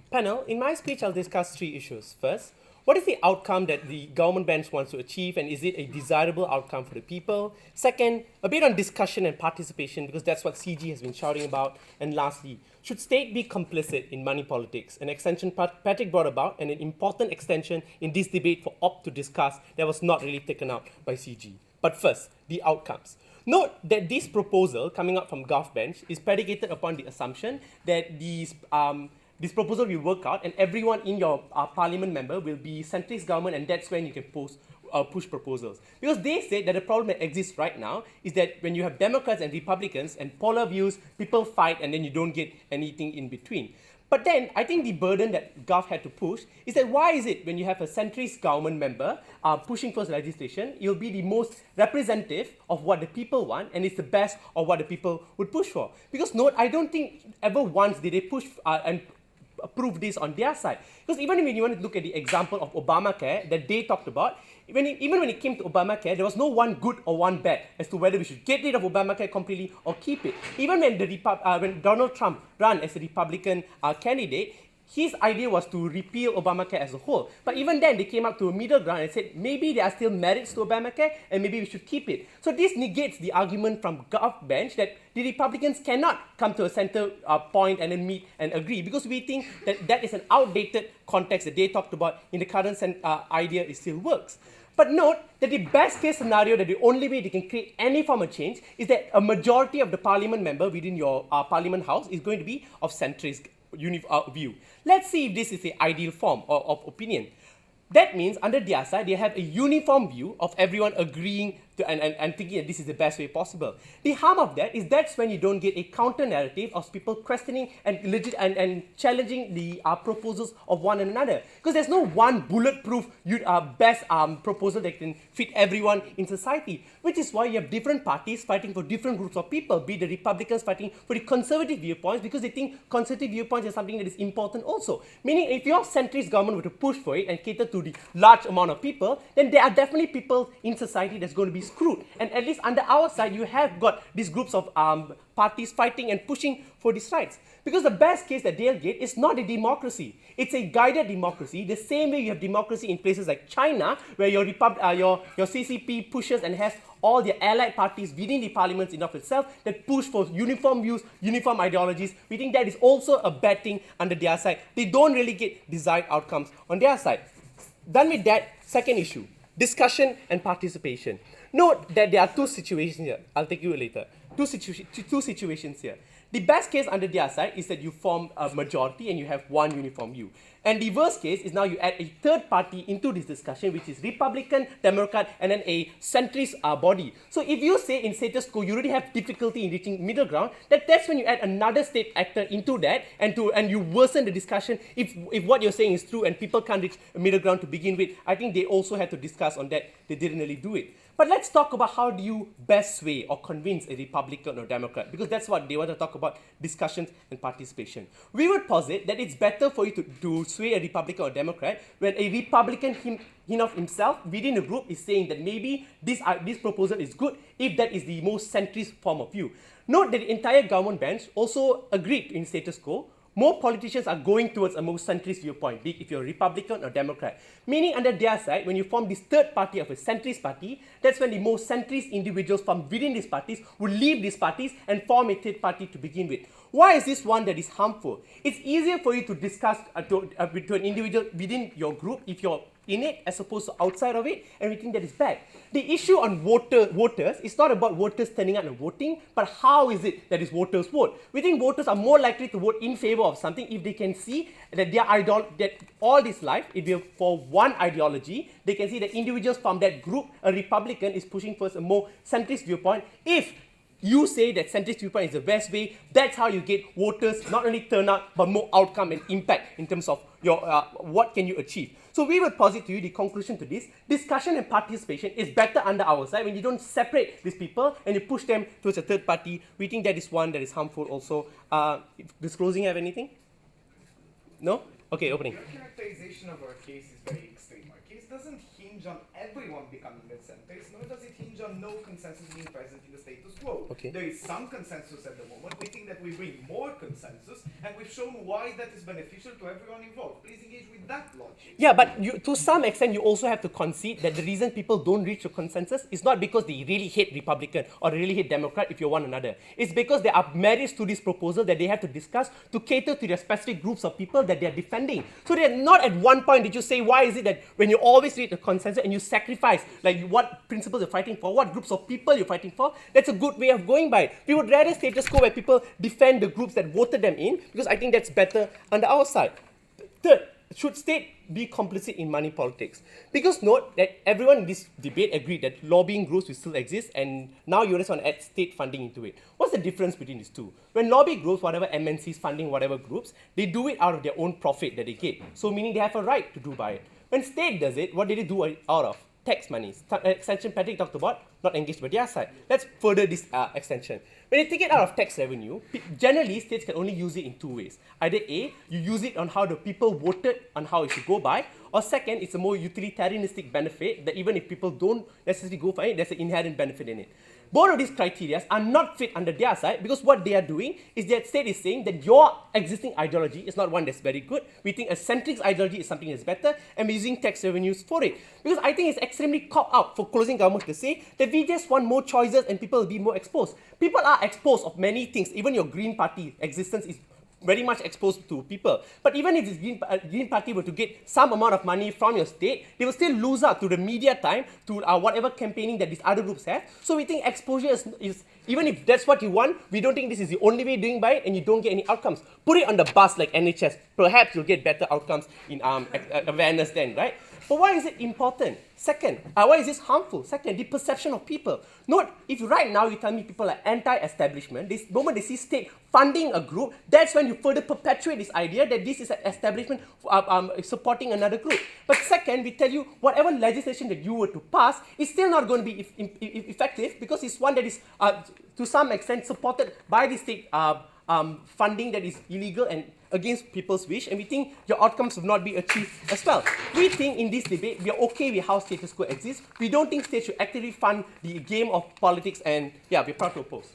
[SPEAKER 9] Panel, in my speech, I'll discuss three issues. First, what is the outcome that the government bench wants to achieve, and is it a desirable outcome for the people? Second, a bit on discussion and participation, because that's what CG has been shouting about. And lastly, should state be complicit in money politics? An extension Patrick brought about, and an important extension in this debate for Op to discuss that was not really taken out by CG. But first, the outcomes. Note that this proposal coming up from GovBench is predicated upon the assumption that this proposal will work out and everyone in your parliament member will be centrist government, and that's when you can push proposals. Because they say that the problem that exists right now is that when you have Democrats and Republicans and polar views, people fight and then you don't get anything in between. But then I think the burden that Gov had to push is that why is it when you have a centrist government member pushing for legislation, you'll be the most representative of what the people want and it's the best of what the people would push for? Because note, I don't think ever once did they push and approve this on their side. Because even when you want to look at the example of Obamacare that they talked about, even when it came to Obamacare, there was no one good or one bad as to whether we should get rid of Obamacare completely or keep it. Even when when Donald Trump ran as a Republican candidate, his idea was to repeal Obamacare as a whole. But even then, they came up to a middle ground and said, maybe there are still merits to Obamacare and maybe we should keep it. So this negates the argument from GovBench that the Republicans cannot come to a center point and then meet and agree, because we think that that is an outdated context that they talked about in the current idea. It still works. But note that the best case scenario, that the only way they can create any form of change is that a majority of the parliament member within your parliament house is going to be of centrist view. Let's see if this is the ideal form of opinion. That means under their side, they have a uniform view of everyone agreeing to, and thinking that this is the best way possible. The harm of that is that's when you don't get a counter narrative of people questioning and challenging the proposals of one another. Because there's no one bulletproof best proposal that can fit everyone in society. Which is why you have different parties fighting for different groups of people, be the Republicans fighting for the conservative viewpoints because they think conservative viewpoints is something that is important also. Meaning if your centrist government were to push for it and cater to the large amount of people, then there are definitely people in society that's going to be screwed. And at least under our side, you have got these groups of parties fighting and pushing for these rights. Because the best case that they'll get is not a democracy. It's a guided democracy, the same way you have democracy in places like China, where your CCP pushes and has all the allied parties within the parliaments in of itself that push for uniform views, uniform ideologies. We think that is also a bad thing under their side. They don't really get desired outcomes on their side. Done with that, second issue, discussion and participation. Note that there are two situations here. I'll take you later. Two situations here. The best case under their side is that you form a majority and you have one uniform view. And the worst case is now you add a third party into this discussion, which is Republican, Democrat, and then a centrist body. So if you say in status quo you already have difficulty in reaching middle ground, that's when you add another state actor into that and you worsen the discussion. If what you're saying is true and people can't reach a middle ground to begin with, I think they also had to discuss on that. They didn't really do it. But let's talk about how do you best sway or convince a Republican or Democrat, because that's what they want to talk about, discussions and participation. We would posit that it's better for you to sway a Republican or Democrat when a Republican himself within the group is saying that maybe this proposal is good if that is the most centrist form of view. Note that the entire government bench also agreed in status quo. More politicians are going towards a more centrist viewpoint, be it if you're a Republican or Democrat. Meaning under their side, when you form this third party of a centrist party, that's when the more centrist individuals from within these parties will leave these parties and form a third party to begin with. Why is this one that is harmful? It's easier for you to discuss to an individual within your group if you're in it as opposed to outside of it, and we think that is bad. The issue on voters is not about voters turning out and voting, but how is it that is voters vote. We think voters are more likely to vote in favor of something if they can see that that all this life, if you're for one ideology, they can see that individuals from that group, a Republican, is pushing for a more centrist viewpoint. If you say that centrist viewpoint is the best way, that's how you get voters not only turn out, but more outcome and impact in terms of your what can you achieve. So we will posit to you the conclusion to this. Discussion and participation is better under our side when you don't separate these people and you push them towards a third party. We think that is one that is harmful also. Does closing have anything? No? Okay, opening.
[SPEAKER 1] Your characterization of our case is very extreme. Our case doesn't hinge on everyone becoming mid-centrist, nor does it hinge on no consensus being present in the status quo.
[SPEAKER 9] Okay.
[SPEAKER 1] There is some consensus at the moment. We think that we bring more consensus, and we've shown why that is beneficial to everyone involved. Please engage with that logic.
[SPEAKER 9] Yeah, but to some extent, you also have to concede that the reason people don't reach a consensus is not because they really hate Republican or really hate Democrat if you're one another. It's because there are merits to this proposal that they have to discuss to cater to the specific groups of people that they're defending. So they're not at one point did you say, why is it that when you always reach a consensus and you sacrifice like what principles you're fighting for, what groups of people you're fighting for, that's a good way of going by it. We would rather status quo where people defend the groups that voted them in, because I think that's better under our side. Third, should state be complicit in money politics? Because note that everyone in this debate agreed that lobbying groups will still exist, and now you just want to add state funding into it. What's the difference between these two? When lobby groups, whatever MNCs funding whatever groups, they do it out of their own profit that they get. So meaning they have a right to do by it. When state does it, what did they do it out of? Tax monies. Extension Patrick talked about not engaged by their side. Let's further this extension. When you take it out of tax revenue, generally states can only use it in two ways. Either A, you use it on how the people voted on how it should go by, or second, it's a more utilitarianistic benefit that even if people don't necessarily go for it, there's an inherent benefit in it. Both of these criteria are not fit under their side because what they are doing is that state is saying that your existing ideology is not one that's very good. We think a centrist ideology is something that's better, and we're using tax revenues for it. Because I think it's extremely cop-out for closing government to say that we just want more choices and people will be more exposed. People are exposed of many things. Even your Green Party existence is very much exposed to people. But even if this Green Party were to get some amount of money from your state, they will still lose out to the media time, to whatever campaigning that these other groups have. So we think exposure is even if that's what you want, we don't think this is the only way of doing by it, and you don't get any outcomes. Put it on the bus like NHS. Perhaps you'll get better outcomes in awareness then, right? But why is it important? Second, why is this harmful? Second, the perception of people. Note, if right now you tell me people are anti-establishment, this moment they see state funding a group, that's when you further perpetuate this idea that this is an establishment supporting another group. But second, we tell you whatever legislation that you were to pass is still not going to be effective because it's one that is to some extent supported by the state funding that is illegal and against people's wish, and we think your outcomes will not be achieved as well. We think in this debate, we are okay with how status quo exists. We don't think states should actively fund the game of politics, and yeah, we're proud to oppose.